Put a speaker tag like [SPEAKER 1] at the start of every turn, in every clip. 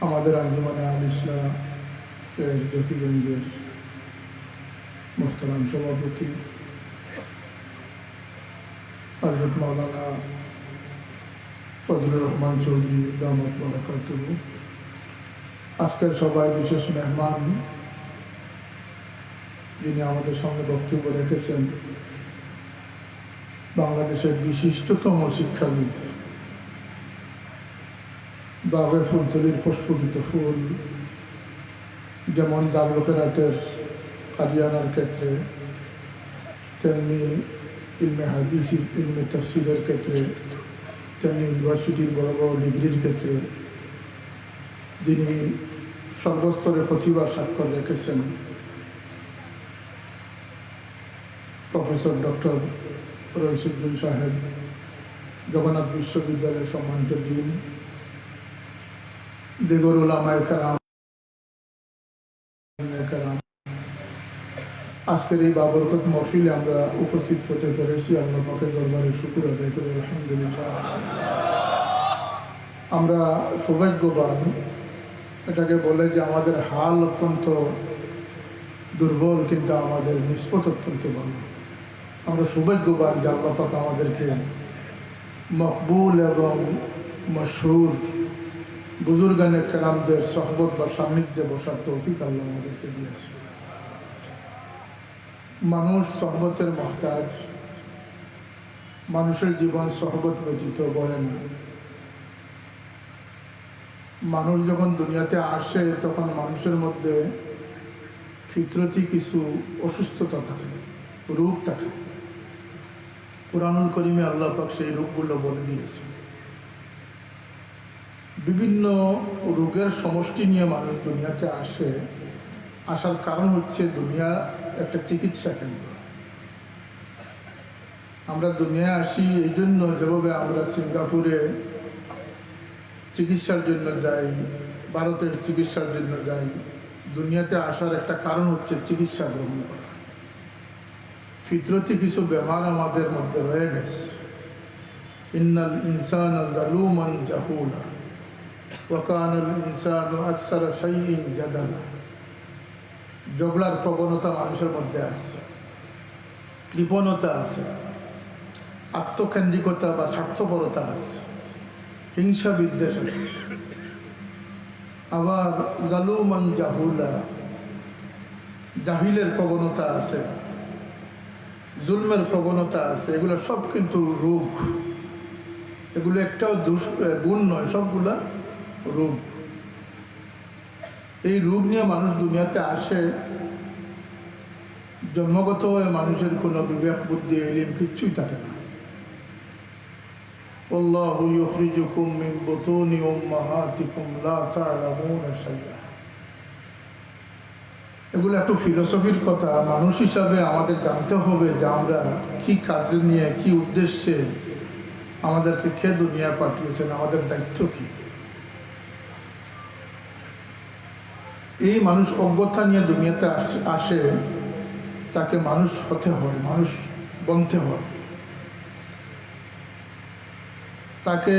[SPEAKER 1] আমাদের আঞ্জুমানে আল ইসলাম এর জকিগঞ্জের মোহতারাম সভাপতি হযরত মাওলানা ফজলুর রহমান চৌধুরী দামাত বারাকাতুহু, আজকের সবাই বিশেষ মেহমান যিনি আমাদের সামনে বক্তব্য রেখেছেন, বাংলাদেশের বিশিষ্টতম শিক্ষাবিদ, বাগে ফুলতলির প্রস্ফুটিত ফুল, যেমন দারুল কিরাতের কারিয়ানার ক্ষেত্রে, তেমনি ইলমে হাদিস ইলমে তাফসীরের ক্ষেত্রে, তেমনি ইউনিভার্সিটির বড় বড় ডিগ্রির ক্ষেত্রে যিনি সর্বস্তরে প্রতিভা স্বাক্ষর রেখেছেন, প্রফেসর ডক্টর রইসুদ্দিন সাহেব, জগন্নাথ বিশ্ববিদ্যালয়ের সম্মানিত ডিন, দিগর উলামায়ে কেরাম, আজকের এই বাবরকত মহফিলে আমরা উপস্থিত হতে পেরেছি। আল্লাহ পাকের দরবারে শুকর আদায় করি, আলহামদুলিল্লাহ। আমরা সৌভাগ্যবান, এটাকে বলে যে আমাদের হাল অত্যন্ত দুর্বল, কিন্তু আমাদের নিষ্পত অত্যন্ত ভালো। আমরা সৌভাগ্যবান যে আল্লাহ পাক আমাদেরকে মকবুল এবং মশহুর বুজুর্গানে কেরামদের সহবত বা সান্নিধ্যে বসার তৌফিক আল্লাহ আমাদেরকে দিয়েছে। মানুষ সহবতের মহতাজ, মানুষের জীবন সহবত ব্যতীত গড়ে না। মানুষ যখন দুনিয়াতে আসে তখন মানুষের মধ্যে ফিতরতি কিছু অসুস্থতা থাকে, রোগ থাকে। কুরআনুল কারীমে আল্লাহ পাক সেই রোগগুলো বলে দিয়েছে। বিভিন্ন রোগের সমষ্টি নিয়ে মানুষ দুনিয়াতে আসে। আসার কারণ হচ্ছে দুনিয়া একটা চিকিৎসা কেন্দ্র। আমরা দুনিয়ায় আসি এই জন্য, যেভাবে আমরা সিঙ্গাপুরে চিকিৎসার জন্য যাই, ভারতের চিকিৎসার জন্য যাই, দুনিয়াতে আসার একটা কারণ হচ্ছে চিকিৎসা গ্রহণ করা। ফিতরতি কিছু ব্যবহার আমাদের মধ্যে রয়ে গেছে। ইন্নাল ইনসানা যালুমান জাহুলা ওয়া কানাল ইনসানু আকসারা শাইইন জাদালা। ঝগড়ার প্রবণতা মানুষের মধ্যে আছে, কৃপণতা আছে, আত্মকেন্দ্রিকতা বা স্বার্থপরতা আছে, হিংসা বিদ্বেষ আছে। আবার জালুমান জাহুলা, জাহিলের প্রবণতা আছে, জুলমের প্রবণতা আছে। এগুলো সব কিন্তু রোগ। এগুলো একটাও গুণ নয়, সবগুলা রোগ। এই রোগ নিয়ে মানুষ দুনিয়াতে আসে। জন্মগত হয়ে মানুষের কোনো বিবেক বুদ্ধি ইলম কিচ্ছুই থাকে না। আল্লাহু ইখরিজুকুম মিন বুতুনি উম্মাহাতিকুম লা তা'লামুনা শাইআ। এগুলো একটু ফিলোসফির কথা। মানুষ হিসাবে আমাদের জানতে হবে যে আমরা কি কাজে নিয়ে, কি উদ্দেশ্যে আমাদেরকে কে দুনিয়া পাঠিয়েছেন, আমাদের দায়িত্ব কি। এই মানুষ অজ্ঞতা নিয়ে দুনিয়াতে আসে, তাকে মানুষ হতে হয়, মানুষ বনতে হয়, তাকে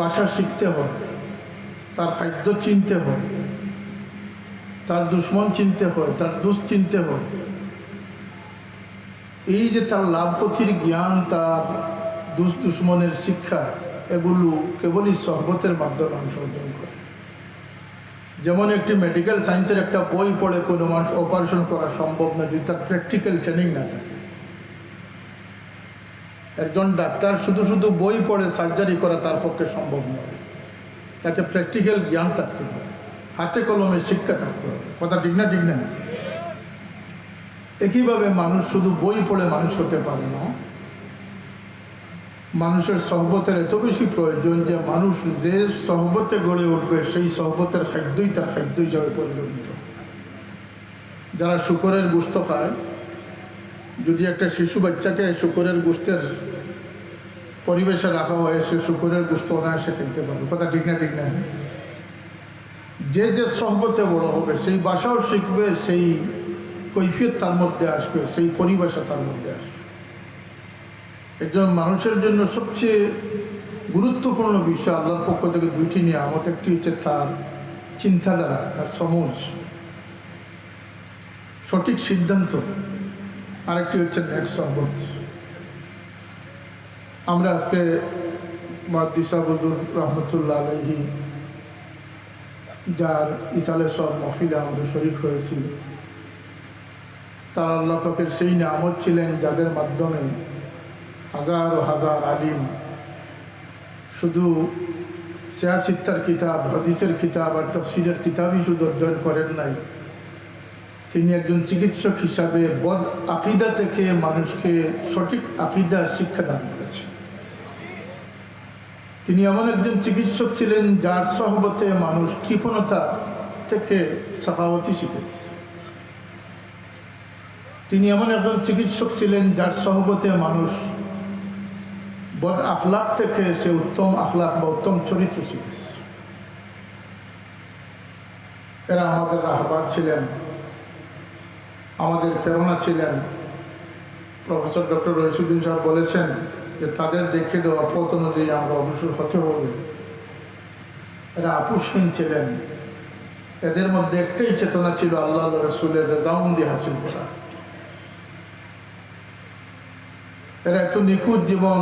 [SPEAKER 1] ভাষা শিখতে হয়, তার খাদ্য চিনতে হয়, তার দুশ্মন চিনতে হয়, তার দোষ চিনতে হয়। এই যে তার লাভ ক্ষতির জ্ঞান, তার দুশ্মনের শিক্ষা, এগুলো কেবলই সহবতের মাধ্যমে মানুষ অর্জন করে। যেমন একটি মেডিকেল সায়েন্সের একটা বই পড়ে কোনো মানুষ অপারেশন করা সম্ভব না যদি তার প্র্যাকটিক্যাল ট্রেনিং না থাকে। একজন ডাক্তার শুধু শুধু বই পড়ে সার্জারি করা তার পক্ষে সম্ভব নয়। তাকে প্র্যাকটিক্যাল জ্ঞান থাকতে হবে, হাতে কলমে শিক্ষা থাকতে হবে। কথা ঠিক না? ঠিক না? একইভাবে মানুষ শুধু বই পড়ে মানুষ হতে পারে না। মানুষের সহবতের এত বেশি প্রয়োজন যে মানুষ যে সহবতে গড়ে উঠবে সেই সহবতের খাদ্যই তার খাদ্য হিসাবে পরিগণিত। যারা শূকরের গোশত খায়, যদি একটা শিশু বাচ্চাকে শূকরের গোশতের পরিবেশে রাখা হয়, সে শূকরের গোশত অনায়াসে খেতে পারবে। কথা ঠিক না? ঠিক না? যে যে সহবতে বড় হবে সেই ভাষাও শিখবে, সেই কৈফিয়ত তার মধ্যে আসবে, সেই পরিভাষা তার মধ্যে আসবে। একজন মানুষের জন্য সবচেয়ে গুরুত্বপূর্ণ বিষয় আল্লাহর পক্ষ থেকে দুইটি নিয়ামত। একটি হচ্ছে তার চিন্তাধারা, তার সমঝ, সঠিক সিদ্ধান্ত, আরেকটি হচ্ছে নেক সহবত। আমরা আজকে মুহাদ্দিস হুজুর রহমতুল্লাহ আলাইহি যার ইসালে সব মহফিলে আমরা শরীক হয়েছি, তার আল্লাহ পাকের সেই নিয়ামত ছিলেন যাদের মাধ্যমে হাজার ও হাজার আলিম শুধু সিয়াসিত্তার কিতাব, হাদিসের কিতাব আর তাফসীরের কিতাবই শুধু অধ্যয়ন করেন নাই, তিনি একজন চিকিৎসক হিসাবে বদ আকিদা থেকে মানুষকে সঠিক আকিদা শিক্ষাদান করেছেন। তিনি এমন একজন চিকিৎসক ছিলেন যার সহবতে মানুষ কৃপণতা থেকে সাখাওয়াতি শিখেছে। তিনি এমন একজন চিকিৎসক ছিলেন যার সহবতে মানুষ বদ আখলাক থেকে সে উত্তম আখলাক বা উত্তম চরিত্র শিখেছে। এরা আমাদের রাহবার ছিলেন, আমাদের প্রেরণা ছিলেন। প্রফেসর ডক্টর রইসুদ্দিন সাহেব বলেছেন যে তাদের দেখে দেওয়া পথ অনুযায়ী আমরা অগ্রসর হতে হবে। এরা আপুসহীন ছিলেন, এদের মধ্যে একটাই চেতনা ছিল আল্লাহ রসুলের রেজামন্দি হাসিল করা। এরা এত নিখুঁত জীবন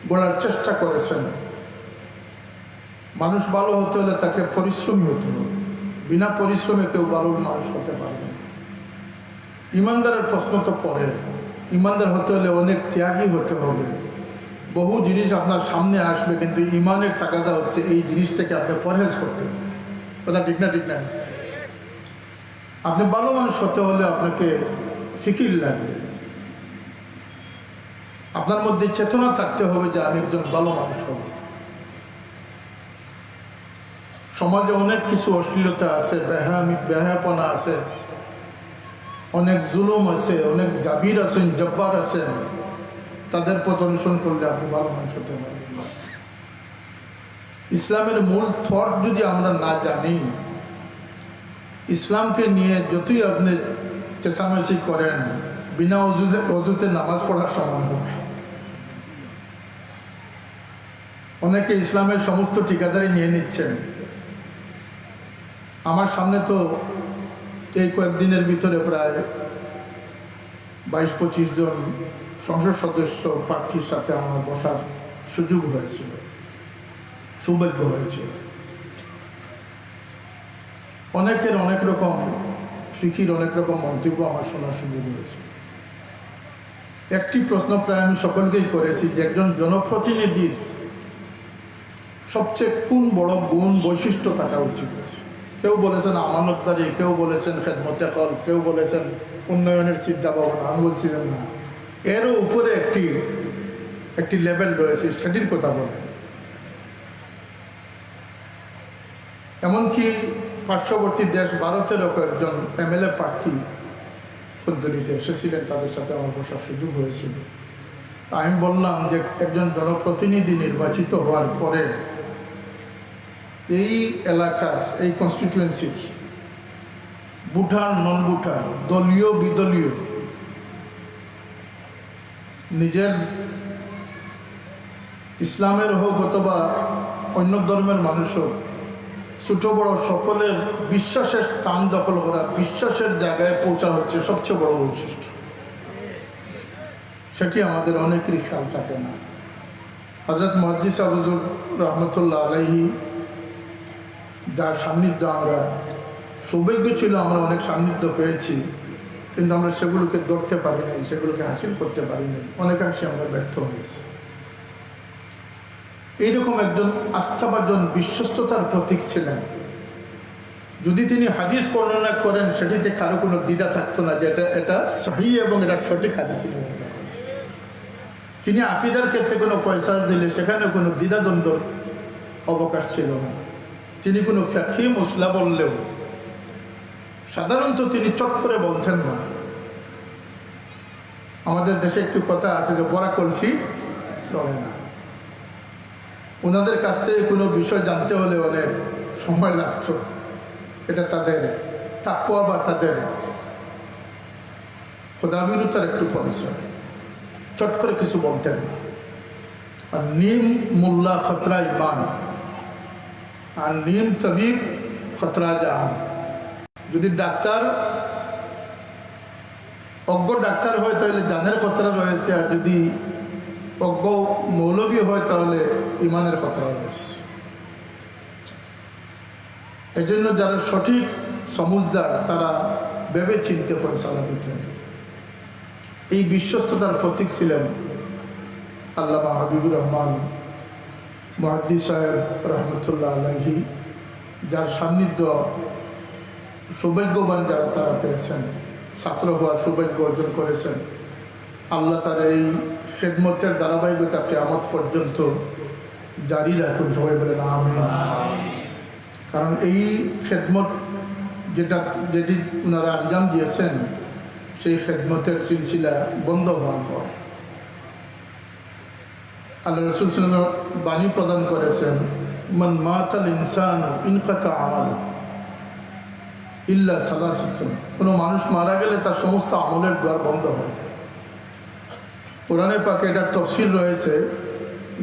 [SPEAKER 1] গড়ার চেষ্টা করেছেন। মানুষ ভালো হতে হলে তাকে পরিশ্রমী হতে হবে, বিনা পরিশ্রমে কেউ ভালো মানুষ হতে পারবে না। ইমানদারের প্রশ্ন তো পড়ে, ইমানদার হতে হলে অনেক ত্যাগী হতে হবে। বহু জিনিস আপনার সামনে আসবে, কিন্তু ইমানের তাকাজা হচ্ছে এই জিনিস থেকে আপনি পরহেজ করতে হবে। কথা ঠিক না? ঠিক না? আপনি ভালো মানুষ হতে হলে আপনাকে ফিকির লাগবে, আপনার মধ্যে চেতনা থাকতে হবে যে আমি একজন ভালো মানুষ হব। সমাজে অনেক কিছু অশ্লীলতা আছে, বেহায়াপনা আছে, অনেক জুলুম আছে, অনেক জাবির আছেন, জব্বার আছেন। তাদের পথ অনুসরণ করলে আপনি ভালো মানুষ হতে পারবেন না। ইসলামের মূল থট যদি আমরা না জানি, ইসলামকে নিয়ে যতই আপনি চেঁচামেচি করেন, বিনা অজুতে নামাজ পড়ার সমান হবে। অনেকে ইসলামের সমস্ত ঠিকাদারি নিয়ে নিচ্ছেন। আমার সামনে তো এই কয়েকদিনের ভিতরে প্রায় 22-25 জন সংসদ সদস্য প্রার্থীর সাথে আমার বসার সুযোগ হয়েছিল, সৌভাগ্য হয়েছিল। অনেকের অনেক রকম ফিকির, অনেক রকম মন্তব্য আমার শোনার সুযোগ হয়েছে। একটি প্রশ্ন প্রায় আমি সকলকেই করেছি যে একজন জনপ্রতিনিধির সবচেয়ে কোন বড় গুণ বৈশিষ্ট্য থাকা উচিত আছে? কেউ বলেছেন আমানতদারি, কেউ বলেছেন খেদমতে কল, কেউ বলেছেন উন্নয়নের চিন্তা ভাবনা। আমি বলছি যে না, এরও উপরে একটি লেভেল রয়েছে, সেটির কথা বলেন। এমনকি পার্শ্ববর্তী দেশ ভারতেরও কয়েকজন MLA প্রার্থী ফুলতলিতে এসেছিলেন, তাদের সাথে আমার বসার সুযোগ হয়েছিল। আমি বললাম যে একজন জনপ্রতিনিধি নির্বাচিত হওয়ার পরে এই এলাকার, এই কনস্টিটিউয়েন্সির বুঠার নন বুঠার, দলীয় বিদলীয়, নিজের ইসলামের হোক অথবা অন্য ধর্মের মানুষ হোক, ছোট বড় সকলের বিশ্বাসের স্থান দখল করা, বিশ্বাসের জায়গায় পৌঁছা হচ্ছে সবচেয়ে বড় বৈশিষ্ট্য। সেটি আমাদের অনেকেরই খেয়াল থাকে না। হযরত মুহাদ্দিস হুজুর রহমতুল্লাহ আলাইহি যার সান্নিধ্য আমরা সৌভাগ্য ছিল, আমরা অনেক সান্নিধ্য পেয়েছি, কিন্তু আমরা সেগুলোকে ধরতে পারি নাই, সেগুলোকে হাসিল করতে পারি নাই, অনেকাংশে আমরা ব্যর্থ হয়েছি। এইরকম একজন আস্থাভাজন বিশ্বস্ততার প্রতীক ছিলেন। যদি তিনি হাদিস বর্ণনা করেন, সেটিতে কারো কোনো দ্বিধা থাকতো না যে এটা সহিহ এবং এটা সঠিক হাদিস তিনি বর্ণনা করেছেন। তিনি আকীদার ক্ষেত্রে কোনো পয়সা দিলে সেখানে কোনো দ্বিধাদ্বন্দ্বর অবকাশ ছিল না। তিনি কোনো ফিকহি মসলা বললেও সাধারণত তিনি চট করে বলতেন না। আমাদের দেশে একটু কথা আছে যে বড়া কলসি লড়ে না। ওনাদের কাছ থেকে কোনো বিষয় জানতে হলে অনেক সময় লাগতো। এটা তাদের তাকওয়া বা তাদের খোদাবিরুতার একটু পরিচয়। চট করে কিছু বলতেন না। আর নিম মোল্লা খতরা ইমান, আর নিম তবিব খতরা জাহান। যদি ডাক্তার অজ্ঞ ডাক্তার হয় তাহলে জানের খতরা রয়েছে, আর যদি অজ্ঞ মৌলবী হয় তাহলে ইমানের খতরা রয়েছে। এই জন্য যারা সঠিক সমুজদার তারা ভেবে চিনতে ফয়সালা দিতেন। এই বিশ্বস্ততার প্রতীক ছিলেন আল্লামা হাবিবুর রহমান মুহাদ্দিস সাহেব রহমতুল্লাহ আলাইহি, যার সান্নিধ্য সৌভাগ্যবান যারা তারা পেয়েছেন, ছাত্র হওয়ার সৌভাগ্য অর্জন করেছেন। আল্লাহ তার এই খেদমতের ধারাবাহিকতা কিয়ামত পর্যন্ত জারি রাখুন, সবাই বলেন আমিন। কারণ এই খেদমত যেটি ওনারা আঞ্জাম দিয়েছেন, সেই খেদমতের সিলসিলা বন্ধ হওয়ার পর আল্লাহ রাসূল সাল্লাল্লাহু আলাইহি ওয়াসাল্লাম বাণী প্রদান করেছেন, মান মাতাল ইনসানু ইনকাতা আমালু ইল্লা সালাসাতুন। কোনো মানুষ মারা গেলে তার সমস্ত আমলের দ্বার বন্ধ হয়ে যায়। কোরআনে পাকে এটার তফসিল রয়েছে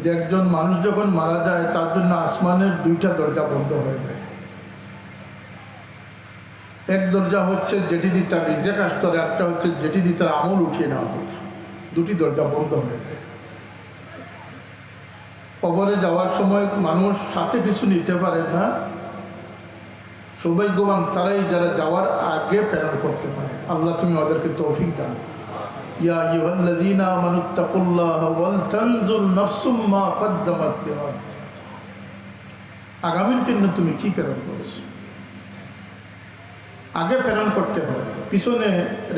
[SPEAKER 1] যে একজন মানুষ যখন মারা যায় তার জন্য আসমানের দুইটা দরজা বন্ধ হয়ে যায়। এক দরজা হচ্ছে যেটি দিয়ে তার রিজেক আসতে, একটা হচ্ছে যেটি দিয়ে তার আমল উঠিয়ে নেওয়া হচ্ছে। দুটি দরজা বন্ধ হয়ে যায়। কবরে যাওয়ার সময় মানুষ সাথে কিছু নিতে পারে না। সৌভাগ্যবান তারাই যারা যাওয়ার আগে প্রেরণ করতে পারে। আল্লাহ তুমি ওদেরকে তৌফিক দান। ইয়া আইয়ুহাল্লাযীনা আমানুত্তাকুল্লাহা ওয়াল তানজুর নাফসুম মা কদ্দামাত লিগাদ। আগামীর জন্য তুমি কি প্রেরণ করেছো, আগে প্রেরণ করতে হয়, পিছনে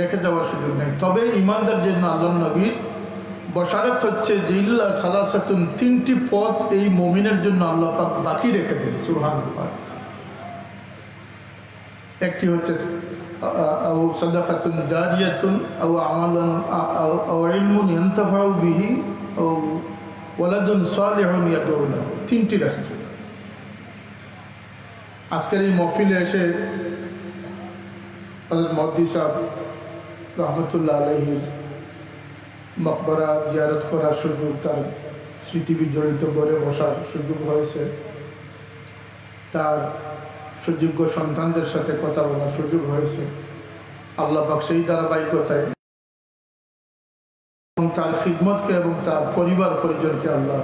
[SPEAKER 1] রেখে যাওয়ার সুযোগ নেই। তবে ইমানদার জন্য আল্লাহর নবীর বশারত হচ্ছে যে ইল্লা সালাসাতুন, তিনটি পথ এই মুমিনের জন্য আল্লাহ পাক বাকি রেখে দেন। সুবহানাল্লাহ। একটি হচ্ছে আও সাদাকাতুন জারিয়াতুন আও আমালান আও ইলমুন ইয়ানতাফাউ বিহি আও ওয়ালাদুন সালিহুন ইয়াদউ লাহু। তিনটি রাস্তা। আজকের এই মহফিলে এসে হযরত মুহাদ্দিস সাহেব রহমতুল্লাহ আলাইহির মকবরা জিয়ারত করার সুযোগ, তার স্মৃতি বিজড়িত করে বসার সুযোগ হয়েছে, তার সুযোগ্য সন্তানদের সাথে কথা বলার সুযোগ হয়েছে। আল্লাহ পাক সেই ধারাবাহিকতায় এবং তার খিদমতকে এবং তার পরিবার পরিজনকে আল্লাহ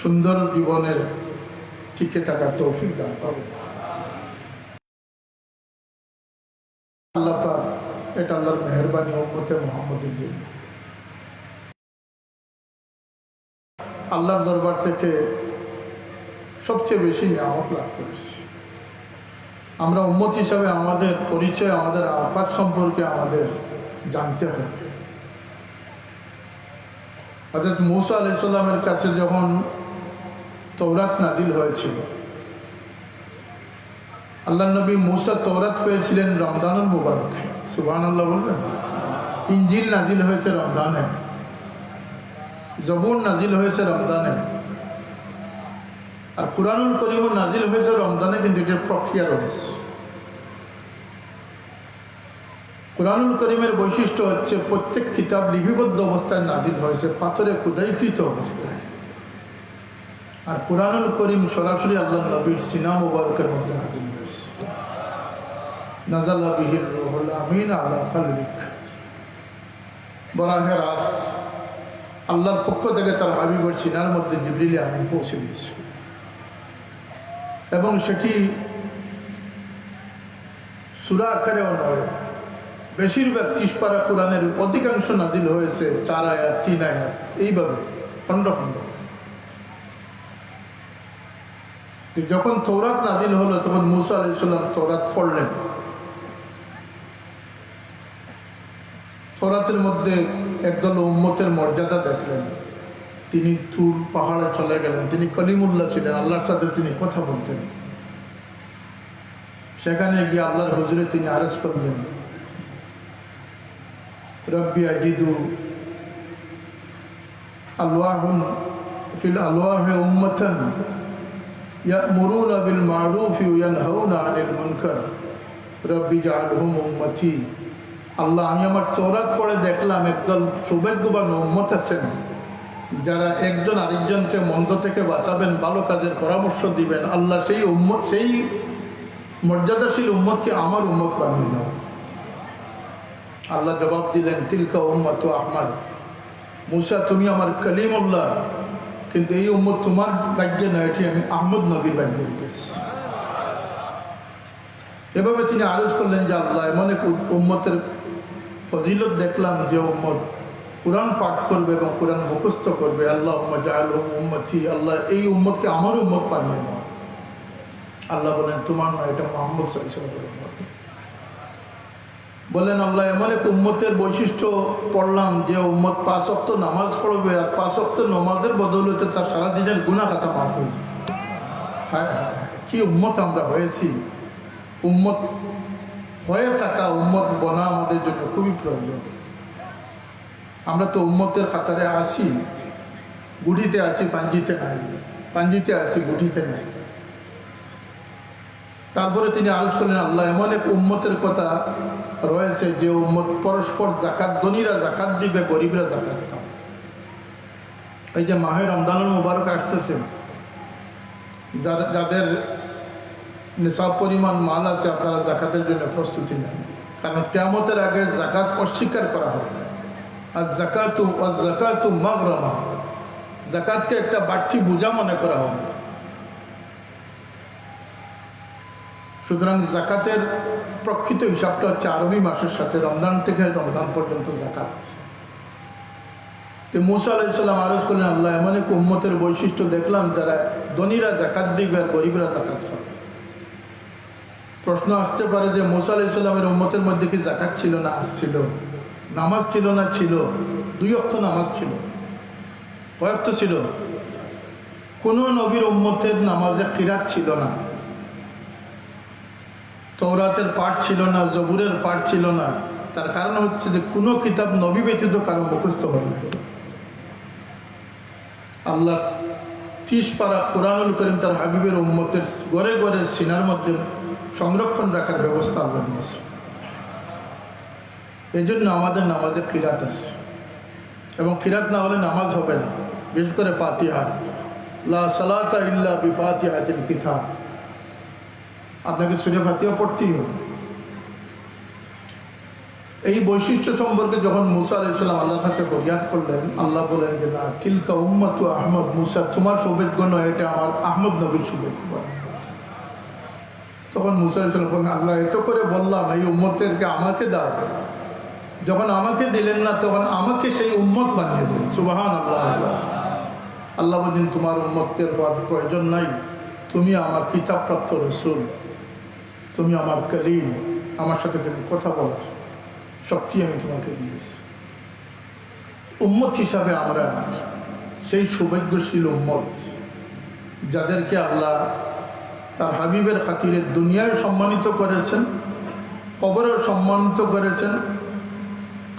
[SPEAKER 1] সুন্দর জীবনের টিকে থাকার তৌফিক দান করুন। আল্লাহ পাক এটা আল্লাহর মেহেরবানি উম্মতে মুহাম্মদের জন্য। আল্লাহর দরবার থেকে সবচেয়ে বেশি নিয়ামত লাভ করেছি আমরা। উম্মত হিসাবে আমাদের পরিচয়, আমাদের আফাত সম্পর্কে আমাদের জানতে হবে। হযরত মূসা আলাইহিস সালামের কাছে যখন তওরাত নাজিল হয়েছিল, আল্লাহ নবী মূসা তওরাত পেয়েছিলেন রমজানুল মুবারক। সুবহানাল্লাহ বলবেন। ইনজিল নাজিল হয়েছে রমজানে, জবুর নাজিল হয়েছে রমজানে, আর কুরআনুল কারীম নাজিল হয়েছে রমজানে, কিন্তু এটার প্রক্রিয়া রয়েছে। কুরআনুল কারীমের বৈশিষ্ট্য হচ্ছে প্রত্যেক কিতাব লিপিবদ্ধ অবস্থায় নাজিল হয়েছে, পাথরে খোদাইকৃত অবস্থায়। আর কুরআনুল কারীম সরাসরি আল্লাহর নবীর সিনা মুবারকের মধ্যে নাজিল হয়েছে। নাযালা বিহির রূহুল আমিন আলা কলবিক। বরাহে রাস্ত আল্লাহর পক্ষ থেকে তার হাবিবের সিনার মধ্যে জিবরিল আমিন পৌঁছে দিয়েছে, এবং সেটি সূরা আকারেও নয়। বেশিরভাগ 30 পারা কোরআনের অধিকাংশ নাজিল হয়েছে 4 আয়াত 3 আয়াত, এইভাবে খণ্ড খণ্ড। যখন তৌরাত নাজিল হলো তখন মূসা আলাইহিস সালাম তৌরাত পড়লেন। তৌরাতের মধ্যে একদল উম্মতের মর্যাদা দেখলেন। তিনি তুর পাহাড়ে চলে গেলেন। তিনি কলিমুল্লাহ ছিলেন, আল্লাহর সাথে তিনি কথা বলতেন। সেখানে গিয়ে আল্লাহর হুজুরে তিনি আরজ করলেন, রব্বি আজিদু আলওয়াহুন ফিল আলওয়াহি উম্মাতান ইয়ামুরুনা বিল মারুফ ওয়া ইয়ানহাউনা আনিল মুনকার রব্বি জাআলহুম উম্মতি। আল্লাহ, আমি আমার তৌরাত পড়ে দেখলাম একদল সৌভাগ্যবান উম্মত আছেন যারা একজন আরেকজনকে মন্দ থেকে বাঁচাবেন, ভালো কাজের পরামর্শ দিবেন, আল্লাহ সেই উম্মত, সেই মর্যাদাশীল উম্মতকে আমার উম্মত বানিয়ে দাও। আল্লাহ জবাব দিলেন, তিলকা উম্মত আহমদ, মুসা তুমি আমার কলিমুল্লাহ, কিন্তু এই উম্মত তোমার ভাগ্যে নয়, এটি আমি আহমদ নবীর ভাগ্যে রেখেছি। এভাবে তিনি আরজ করলেন যে আল্লাহ এমন এক উম্মতের ফজিলত দেখলাম যে উম্মত কুরআন পাঠ করবে এবং কুরআন মুখস্থ করবে। আল্লাহ জাআলহুম উম্মতি, আল্লাহ এই উম্মতকে আমার উম্মত বানিয়ে দাও। আল্লাহ বলেন তোমার না, এটা মুহাম্মদ সাল্লাল্লাহু আলাইহি ওয়াসাল্লামের উম্মত। বলেন আল্লাহ এমন এক উম্মতের বৈশিষ্ট্য পড়লাম যে উম্মত 5 ওয়াক্ত নামাজ পড়বে, আর 5 ওয়াক্ত নামাজের বদৌলতে তার সারাদিনের গুনাহ খাতা মাফ হয়ে যাবে। হ্যাঁ হ্যাঁ, কি উম্মত আমরা হয়েছি! উম্মত হয়ে থাকা, উম্মত বনা আমাদের জন্য খুবই প্রয়োজন। আমরা তো উম্মতের খাতারে আসি, গুটিতে আসি, পাঞ্জিতে নাই, পাঞ্জিতে আসি, গুটিতে নাই। তারপরে তিনি আরজ করলেন আল্লাহ এমন এক উম্মতের কথা রয়েছে যে উম্মত পরস্পর জাকাত, ধনীরা জাকাত দিবে, গরিবরা জাকাত খাবে। এই যে মাহে রমজানুল মুবারক আসতেছে, যাদের নিসাব পরিমাণ মাল আছে, আপনারা জাকাতের জন্য প্রস্তুতি নেন, কারণ কিয়ামতের আগে জাকাত অস্বীকার করা হবে। আর জাকাতু মাগরামা, জাকাতকে একটা বাড়তি বোঝা মনে করা হবে। সুতরাং জাকাতের প্রকৃত হিসাবটা হচ্ছে আরবি মাসের সাথে, রমজান থেকে রমজান পর্যন্ত জাকাত। তো মুসা আলাইহিস সালাম আরজ করলেন আল্লাহ এমন এক উম্মতের বৈশিষ্ট্য দেখলাম যারা ধনীরা জাকাত দিবে আর গরিবরা জাকাত খাবে। প্রশ্ন আসতে পারে যে মুসা আলাইহিস সালামের উম্মতের মধ্যে কি জাকাত ছিল না? আসছিল। নামাজ ছিল না? ছিল। 2 ওয়াক্ত নামাজ ছিল। কয় ওয়াক্ত ছিল? কোনো নবীর উম্মতের নামাজে কিরাত ছিল না, তওরাতের পাঠ ছিল না, জবুরের পাঠ ছিল না। তার কারণ হচ্ছে যে কোনো কিতাব নবী ব্যতীত কারো মুখস্থ হয় না। আল্লাহ 30 পারা কুরআনুল কারীম তার হাবিবের উম্মতের ঘরে ঘরে সিনার মধ্যে সংরক্ষণ রাখার ব্যবস্থা আল্লাহ দিয়েছে। এই জন্য আমাদের নামাজে কিরাত আছে, এবং কিরাত না হলে নামাজ হবে না। বিশেষ করে ফাতিহা, লা সালাতা ইল্লা বিফাতিহাতিল কিতাব, আপনাকে সূরা ফাতিহা পড়তেই হবে। এই বৈশিষ্ট্য সম্পর্কে যখন মুসা আলাইহিস সালাম আল্লাহর কাছে ফরিয়াদ করলেন, আল্লাহ বলেন যে না, তিলকা উম্মাতু আহমদ, মুসা তোমার সৌভাগ্য নয়, এটা আমার আহমদ নবীর সৌভাগ্য। তখন মুসা আলাইহিস সালাম বলেন আল্লাহ এত করে বললাম এই উম্মতদেরকে আমাকে দাও, যখন আমাকে দিলেন না তখন আমাকে সেই উম্মত বানিয়ে দিন। সুবহানাল্লাহ। আল্লাহ বলেন তোমার উম্মতের প্রয়োজন নাই, তুমি আমার কিতাবপ্রাপ্ত রাসূল, তুমি আমার কলিম, আমার সাথে তুমি কথা বলার শক্তি আমি তোমাকে দিয়েছি। উম্মত হিসাবে আমরা সেই সৌভাগ্যশীল উম্মত যাদেরকে আল্লাহ তার হাবিবের খাতিরে দুনিয়ায় সম্মানিত করেছেন, কবরেও সম্মানিত করেছেন,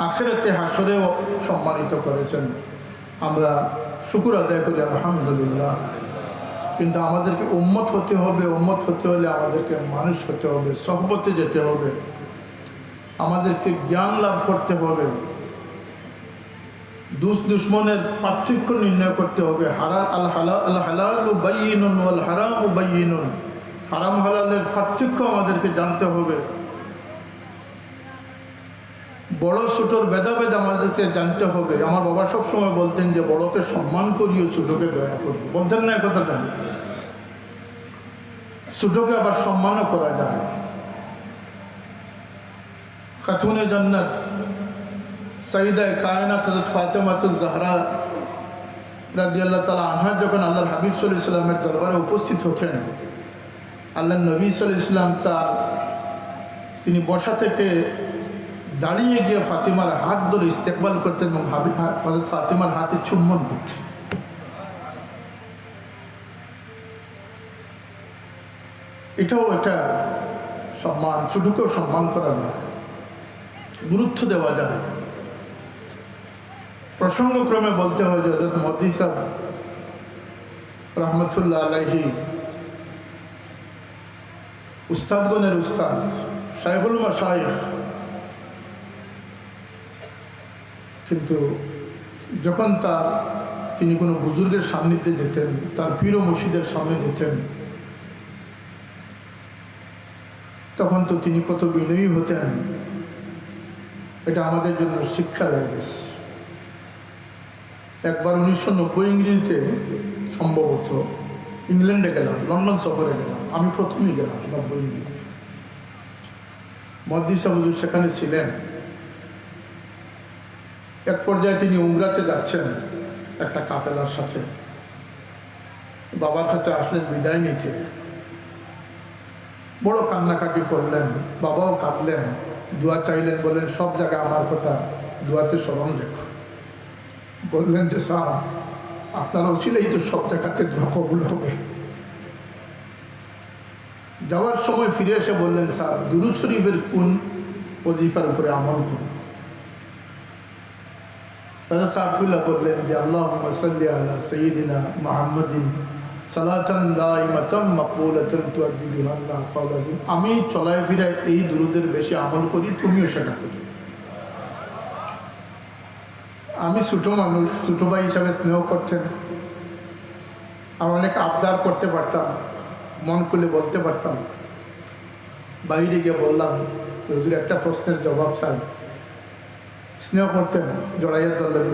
[SPEAKER 1] আখিরাতে হাসরেও সম্মানিত করেছেন। আমরা শুকর আদায় করি আলহামদুলিল্লাহ। কিন্তু আমাদেরকে উম্মত হতে হবে। উম্মত হতে হলে আমাদেরকে মানুষ হতে হবে, সহবতে যেতে হবে, আমাদেরকে জ্ঞান লাভ করতে হবে, দুশ্মনের পার্থক্য নির্ণয় করতে হবে। হারাম হালালের পার্থক্য আমাদেরকে জানতে হবে। বড় ছোটর ভেদাভেদ আমাদেরকে জানতে হবে। আমার বাবা সবসময় বলতেন যে বড়কে সম্মান করিও, ছোটকে দয়া করিও। বলতেন না কথাটা? ছোটকে আবার সম্মানও করা যায়। খাতুনে জান্নাত সাইয়্যিদা কায়নাত হযরত ফাতেমাতুজ জাহরা রাদিয়াল্লাহু তাআলা আনহা যখন আল্লাহর হাবিব সাল্লাল্লাহু আলাইহি ওয়াসাল্লামের দরবারে উপস্থিত হতেন, আল্লাহর নবী সাল্লাল্লাহু আলাইহি ওয়াসাল্লাম তিনি বসা থেকে দাঁড়িয়ে গিয়ে ফাতিমার হাত ধরে ইস্তেকবাল করতেন এবং হযরত ফাতিমার হাতে চুম্বন করতেন। এটাও একটা সম্মান, ছোটকেও সম্মান করা যায়, গুরুত্ব দেওয়া যায়। প্রসঙ্গক্রমে বলতে হয় যে হযরত মুহাদ্দিস সাহেব রহমতুল্লাহ আলাইহি, উস্তাদগণের উস্তাদ, শাইখুল মাশায়েখ, কিন্তু যখন তিনি কোনো বুজুর্গের সান্নিধ্যে যেতেন, তার পীর ও মুর্শিদের সামনে যেতেন, তখন তো তিনি কত বিনয়ী হতেন, এটা আমাদের জন্য শিক্ষা রয়ে গেছে। একবার 1990 ইংরেজিতে সম্ভবত ইংল্যান্ডে গেলাম, লন্ডন সফরে গেলাম, আমি প্রথমেই গেলাম 90 ইংরেজিতে। মহদ্দিস সাহেব হুজুর সেখানে ছিলেন। এক পর্যায়ে তিনি উমরাতে যাচ্ছেন একটা কাফেলার সাথে, বাবার কাছে আসলেন বিদায় নিতে, বড় কান্নাকাটি করলেন, বাবাও কাঁদলেন, দোয়া চাইলেন, বললেন সব জায়গায় আমার কথা দোয়াতে স্মরণ রেখো। বললেন যে স্যার, আপনার ওসিলেই তো সব জায়গাতে দোয়া কবুল হবে। যাওয়ার সময় ফিরে এসে বললেন, স্যার দুরূদ শরীফের কোন ওজিফার উপরে আমল করুন। সাফুল্লাহ বললেন যে আল্লাহুম্মা সাল্লি আলা সাইয়্যিদিনা মুহাম্মাদিন সালাতান দাইমাতাম মাকবুলাতান তুআদ্দি বিহা আল্লাহ কাওলাযিম। আমি চলায় ফিরায় এই দুরূদের বেশি আমল করি, তুমিও সেটা করো। আমি ছোট মানুষ, ছোট ভাই হিসাবে স্নেহ করতেন, আর অনেক আবদার করতে পারতাম, মন খুলে বলতে পারতাম। বাইরে গিয়ে বললাম, হুজুর একটা প্রশ্নের জবাব চাই। স্নেহ করতেন, জড়াইয়া ধরলেন,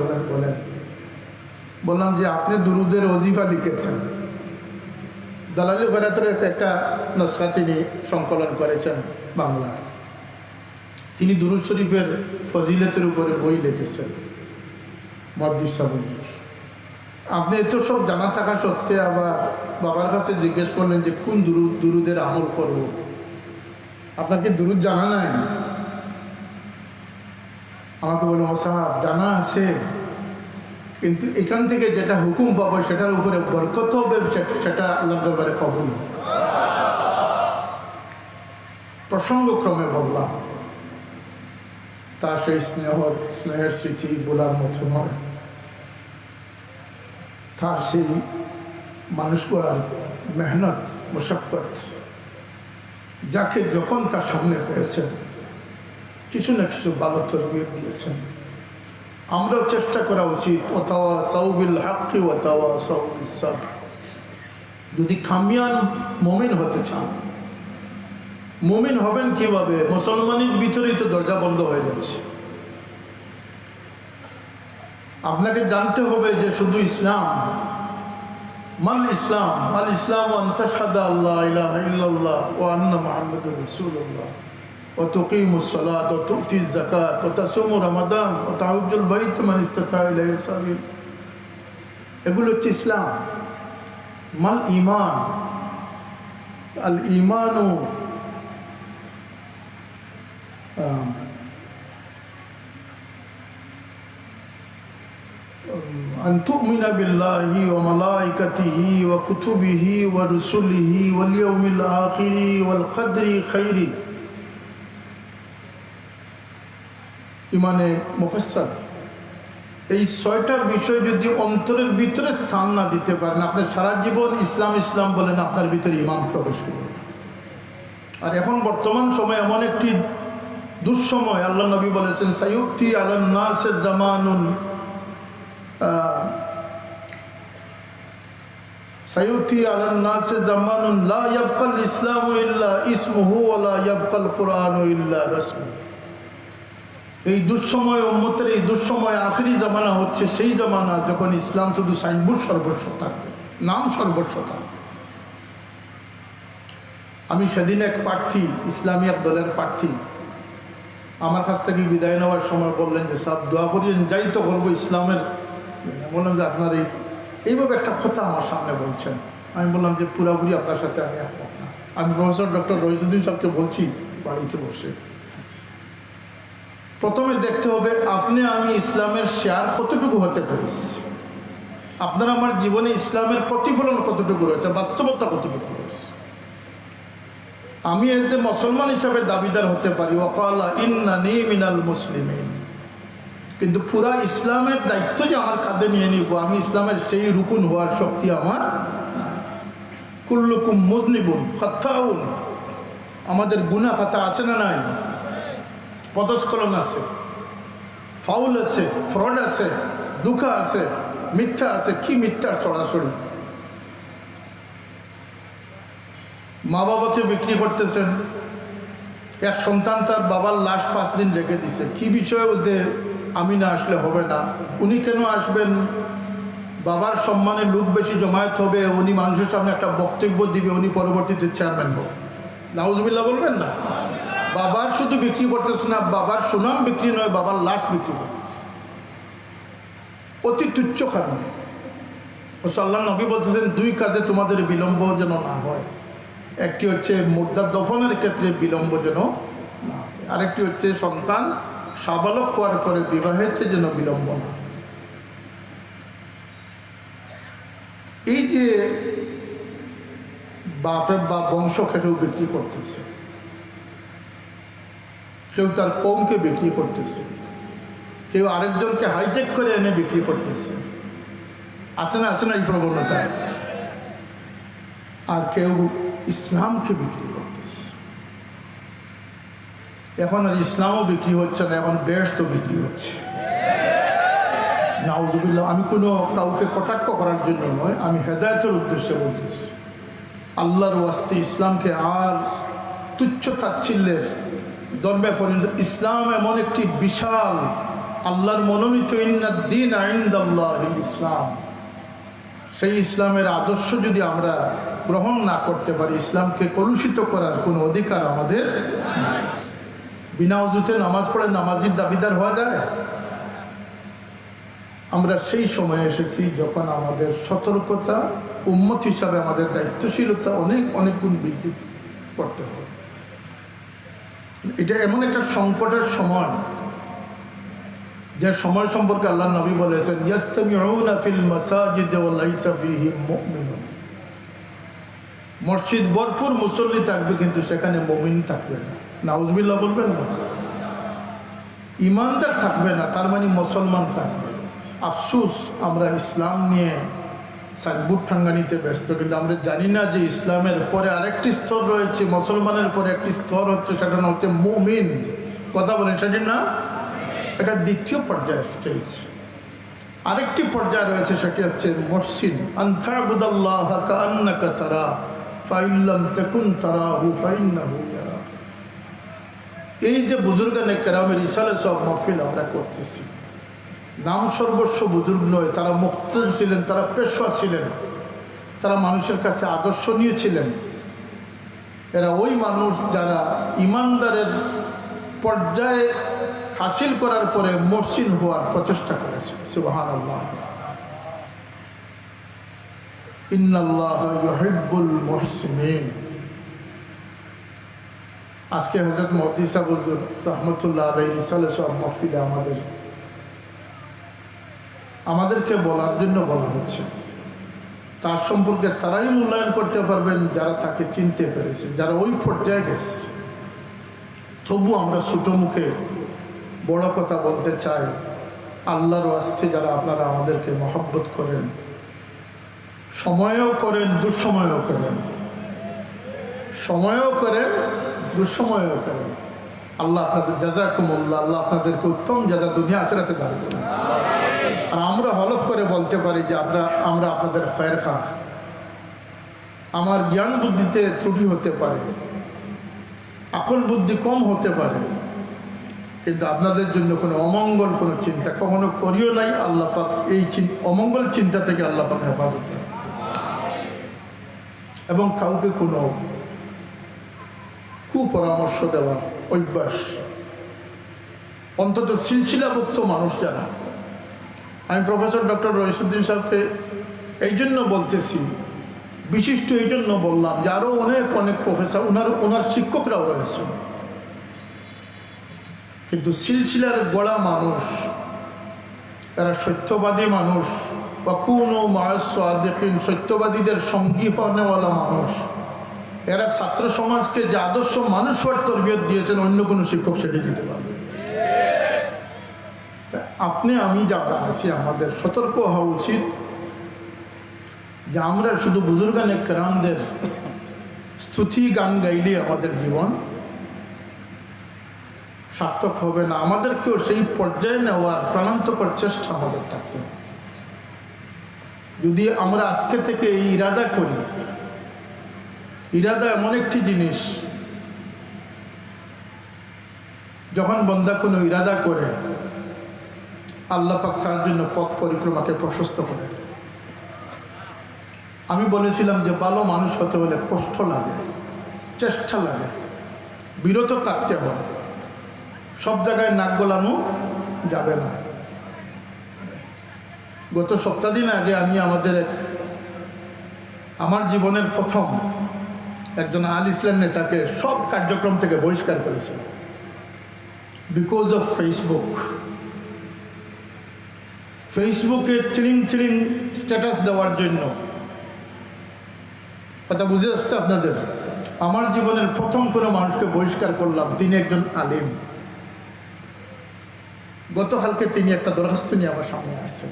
[SPEAKER 1] বললাম যে আপনি দুরুদের ওজিফা লিখেছেন, দালালি বেরাতের একটা নস্কা তিনি সংকলন করেছেন বাংলায়। তিনি দুরুদ শরীফের ফজিলতের উপরে বই লিখেছেন, মহদ্দিস সাহেব হুজুর। আপনি এত সব জানা থাকা সত্ত্বে আবার বাবার কাছে জিজ্ঞেস করলেন যে কোন দুরুদের আমল করব। আপনার কি দুরুদ জানা নাই? আমাকে বললেন, ও সাহেব জানা আছে, কিন্তু এখান থেকে যেটা হুকুম পাবো সেটার উপরে বরকত হবে, সেটা আল্লাহর দরবারে কবুল হবে। প্রসঙ্গক্রমে বললাম, তা সেই স্নেহের স্মৃতি বলার মতো নয়। তার সেই মানুষ গড়ার মেহনত, মুশাক্কত, যাকে যখন তার সামনে পেয়েছেন কিছু না কিছু ভালো তরবিয়ত দিয়েছেন। আমরাও চেষ্টা করা উচিত, ওয়াতাওয়াসাউ বিল হাক্কি ওয়াতাওয়াসাউ বিস সাবর। যদি কামিয়ান মুমিন হতে চান, মুমিন হবেন কিভাবে? মুসলমানের ভিতরেই তো দরজা বন্ধ হয়ে যাচ্ছে। আপনাকে জানতে হবে যে শুধু ইসলাম, মান ইসলাম, আল ইসলাম আন তাশহাদা আল্লা ইলাহা ইল্লাল্লাহ ওয়া আন্না মুহাম্মাদুর রাসূলুল্লাহ ওয়া তুকিমুস সালাত ওয়া তু'তিজ যাকাত ওয়া তাসুমু রমাদান ওয়া তাহুজ্জুল বাইত মান ইসতাতা ইলাইহি সাবিল। এগুলো হচ্ছে ইসলাম। মাল ঈমান, আল ঈমানু أن تؤمن بالله وملائكته وكتبه ورسله واليوم الآخر والقدر خيره। ইমানে মুফাসসাল। এই ছয়টা বিষয় যদি অন্তরের ভিতরে স্থান না দিতে পারেন, আপনি সারা জীবন ইসলাম ইসলাম বলেন, আপনার ভিতরে ইমান প্রবেশ করবে। আর এখন বর্তমান সময় এমন একটি দুঃসময়, আল্লাহ নবী বলেছেন, সায়ুতি আলান নাসের জামানুন সায়ুতি আলান নাসে জামানুন লা ইয়াবকাল ইসলামু ইল্লা ইসমুহু ওয়া লা ইয়াবকাল কুরআনু ইল্লা রাসমুহু। এই দুঃসময়, উম্মতের এই দুঃসময়, আখিরি জামানা হচ্ছে সেই জামানা যখন ইসলাম শুধু সাইনবোর্ড সর্বস্ব থাকবে, নাম সর্বস্ব থাকবে। আমি সেদিন এক প্রার্থী, ইসলামী এক দলের প্রার্থী, আমার কাছ থেকে বিদায় নেওয়ার সময় বললেন যে সব দোয়া করিয়েন, যাই তো করবো ইসলামের। বললাম যে আপনার এইভাবে একটা কথা আমার সামনে বলছেন। আমি বললাম যে পুরাপুরি আপনার সাথে আমি একমত না। আমি প্রফেসর ডক্টর রহিসুদ্দিন সাহেবকে বলছি বাড়িতে বসে, প্রথমে দেখতে হবে আপনি আমি ইসলামের শেয়ার কতটুকু হতে পেরেছি, আপনার আমার জীবনে ইসলামের প্রতিফলন কতটুকু রয়েছে, বাস্তবতা কতটুকু রয়েছে। আমি এজ এ মুসলমান হিসাবে দাবিদার হতে পারি, ওয়াকালা ইন্নানি মিনাল মুসলিমিন, কিন্তু পুরা ইসলামের দায়িত্ব যে আমার কাঁধে নিয়ে নিব, আমি ইসলামের সেই রুকুন হওয়ার শক্তি আমার। কুল্লুকুম মুযনিবুন খাত্তাউন, আমাদের গুনাহ খাতা আছে না নাই? পদস্খলন আছে, ফাউল আছে, ফ্রড আছে, দুঃখ আছে, মিথ্যা আছে, কি মিথ্যার ছড়াছড়ি। মা বাবাকে বিক্রি করতেছেন, এক সন্তান তার বাবার লাশ 5 দিন রেখে দিছে, কি বিষয়ে ওদের আমি না আসলে হবে না, উনি কেন আসবেন, বাবার সম্মানে লোক বেশি জমায়েত হবে, উনি মানুষের সামনে একটা বক্তব্য দিবে, উনি পরবর্তীতে চেয়ারম্যান হবে। নাউজুবিল্লাহ বলবেন না? বাবার শুধু বিক্রি করতেছে না, বাবার সুনাম বিক্রি নয়, বাবার লাশ বিক্রি করতেছে অতি তুচ্ছ কারণে। আল্লাহ নবী বলতেছেন 2 কাজে তোমাদের বিলম্ব যেন না হয়। একটি হচ্ছে মুর্দা দফনের ক্ষেত্রে বিলম্ব যেন না হয়, আরেকটি হচ্ছে সন্তান সাবালক হওয়ার পরে বিবাহেতে যেন বিলম্ব না হয়। এই যে বাপের বা বংশকে কেউ বিক্রি করতেছে, কেউ তার কমকে বিক্রি করতেছে, কেউ আরেকজনকে হাইজেক করে এনে বিক্রি করতেছে, আছে না এই প্রবণতা। আর কেউ ইসলামকে বিক্রি করতেছে। এখন আর ইসলামও বিক্রি হচ্ছে না, এখন বেহেশত বিক্রি হচ্ছে। নাউজুবিল্লাহ। আমি কোনো কাউকে কটাক্ষ করার জন্য নয়, আমি হেদায়েতের উদ্দেশ্যে বলতেছি। আল্লাহর ওয়াস্তে ইসলামকে আর তুচ্ছ তাচ্ছিল্যের ধর্মে পরিণত। ইসলাম এমন একটি বিশাল আল্লাহর মনোনীত ইন্নাদ-দীন ইনদাল্লাহিল ইসলাম। সেই ইসলামের আদর্শ যদি আমরা গ্রহণ না করতে পারি, ইসলামকে কলুষিত করার কোনো অধিকার আমাদের নাই। বিনা ওযুতে নামাজ পড়ে নামাজির দাবিদার হওয়া যায়? আমরা সেই সময়ে এসেছি যখন আমাদের সতর্কতা, উম্মত হিসাবে আমাদের দায়িত্বশীলতা অনেক গুণ বৃদ্ধি করতে হবে। এটা এমন একটা সংকটের সময়, যে সময় সম্পর্কে আল্লাহ নবী বলেছেন ইয়াস্তামিউনা ফিল মাসাজিদ ওয়া লাইসা ফীহিম মুমিনুন। মসজিদ ভরপুর মুসল্লি থাকবে, কিন্তু সেখানে মুমিন থাকবে না। নাউজুবিল্লাহ বলবেন না? ইমানদার থাকবে না, তার মানে মুসলমান থাকবে। আফসোস, আমরা ইসলাম নিয়ে সাইনবোর্ড টাঙ্গানিতে ব্যস্ত, কিন্তু আমরা জানি না যে ইসলামের পরে আরেকটি স্তর রয়েছে, মুসলমানের পরে একটি স্তর হচ্ছে, সেটা হচ্ছে মুমিন। কথা বলেন সেটির না? এটা দ্বিতীয় পর্যায়ের স্টেজ। আরেকটি পর্যায় রয়েছে, সেটি হচ্ছে মুহসিন। আনতাবুদাল্লাহা কাআন্নাকা তারা ফাইন লাম তাকুন তারাহু ফাইন্নাহু ইয়ারাক। এই যে বুজুর্গানে কেরামের ইসালে সব মাহফিল আমরা করতেছি, নাম সর্বস্ব বুজুর্গ নয়, তারা মুক্তাদি ছিলেন, তারা পেশওয়া ছিলেন, তারা মানুষের কাছে আদর্শ নিয়েছিলেন। এরা ওই মানুষ যারা ইমানদারের পর্যায়ে হাসিল করার পরে মুহসিন হওয়ার প্রচেষ্টা করেছে। সুবহানাল্লাহ। ইন্নাল্লাহা ইউহিব্বুল মুহসিনিন। আজকে হযরত মুহাদ্দিস হুজুর রাহমাতুল্লাহ আলাইহি রিসালাত সব মাহফিলে আমাদেরকে বলার জন্য বলা হচ্ছে। তার সম্পর্কে তারাই মূল্যায়ন করতে পারবেন যারা তাকে চিনতে পেরেছে, যারা ওই পর্যায়ে গেছে। তবু আমরা ছোট মুখে বড় কথা বলতে চাই, আল্লাহর ওয়াস্তে যারা আপনারা আমাদেরকে মহব্বত করেন, সময়ও করেন, দুঃসময়ও করেন, সময়ও করেন, দুঃসময়ও করেন, আল্লাহ আপনাদের জাযাকুমুল্লাহ, আল্লাহ আপনাদেরকে উত্তম জাযা দুনিয়া আখিরাতে দান করুন। আর আমরা হলফ করে বলতে পারি যে আমরা আপনাদের খৈর খাহ। আমার জ্ঞান বুদ্ধিতে ত্রুটি হতে পারে, আকল বুদ্ধি কম হতে পারে, কিন্তু আপনাদের জন্য কোনো অমঙ্গল, কোনো চিন্তা কখনো করিও নাই। আল্লাহ পাক এই অমঙ্গল চিন্তা থেকে আল্লাহ পাক হেফাজত করেন। এবং কাউকে কোনো কুপরামর্শ দেওয়ার অভ্যাস, অন্তত সিলসিলাবদ্ধ মানুষ যারা, আমি প্রফেসর ডক্টর রইসুদ্দিন সাহেবকে এই জন্য বলতেছি, বিশিষ্ট এই জন্য বললাম যে আরও অনেক প্রফেসর, ওনার শিক্ষকরাও রয়েছেন, কিন্তু সিলসিলার গড়া মানুষ, এরা সত্যবাদী মানুষ, ওয়াকুনু মা'আস সাদিকিন, সত্যবাদীদের সঙ্গী হওয়ালা মানুষ। এরা ছাত্র সমাজকে যে আদর্শ মানুষ হওয়ার তরবিয়ত দিয়েছেন, অন্য কোনো শিক্ষক সেটি দিতে পারবে। আপনি আমি যারা আছি, আমাদের সতর্ক হওয়া উচিত যে আমরা শুধু বুজুর্গানে কেরামদের স্তুতি গান গাইলে আমাদের জীবন সার্থক হবে না। আমাদেরকেও সেই পর্যায়ে নেওয়ার প্রাণান্তকর চেষ্টা আমাদের থাকতে হবে। যদি আমরা আজকে থেকে এই ইরাদা করি, ইরাদা এমন একটি জিনিস, যখন বান্দা কোনো ইরাদা করে আল্লাহ পাক তার জন্য পথ পরিক্রমাকে প্রশস্ত করে দেয়। আমি বলেছিলাম যে ভালো মানুষ হতে হলে কষ্ট লাগে, চেষ্টা লাগে, বিরত থাকতে হয়, সব জায়গায় নাক গলানো যাবে না। গত সপ্তাহ দিন আগে আমি আমার জীবনের প্রথম একজন আল ইসলাম নেতাকে সব কার্যক্রম থেকে বহিষ্কার করেছিল বিকজ অফ ফেসবুকে চিলিং স্ট্যাটাস দেওয়ার জন্য। কথা বুঝে আসছে আপনাদের? আমার জীবনের প্রথম কোনো মানুষকে বহিষ্কার করলাম, তিনি একজন আলিম। গতকালকে তিনি একটা দরখাস্ত নিয়ে আমার সামনে আসছেন।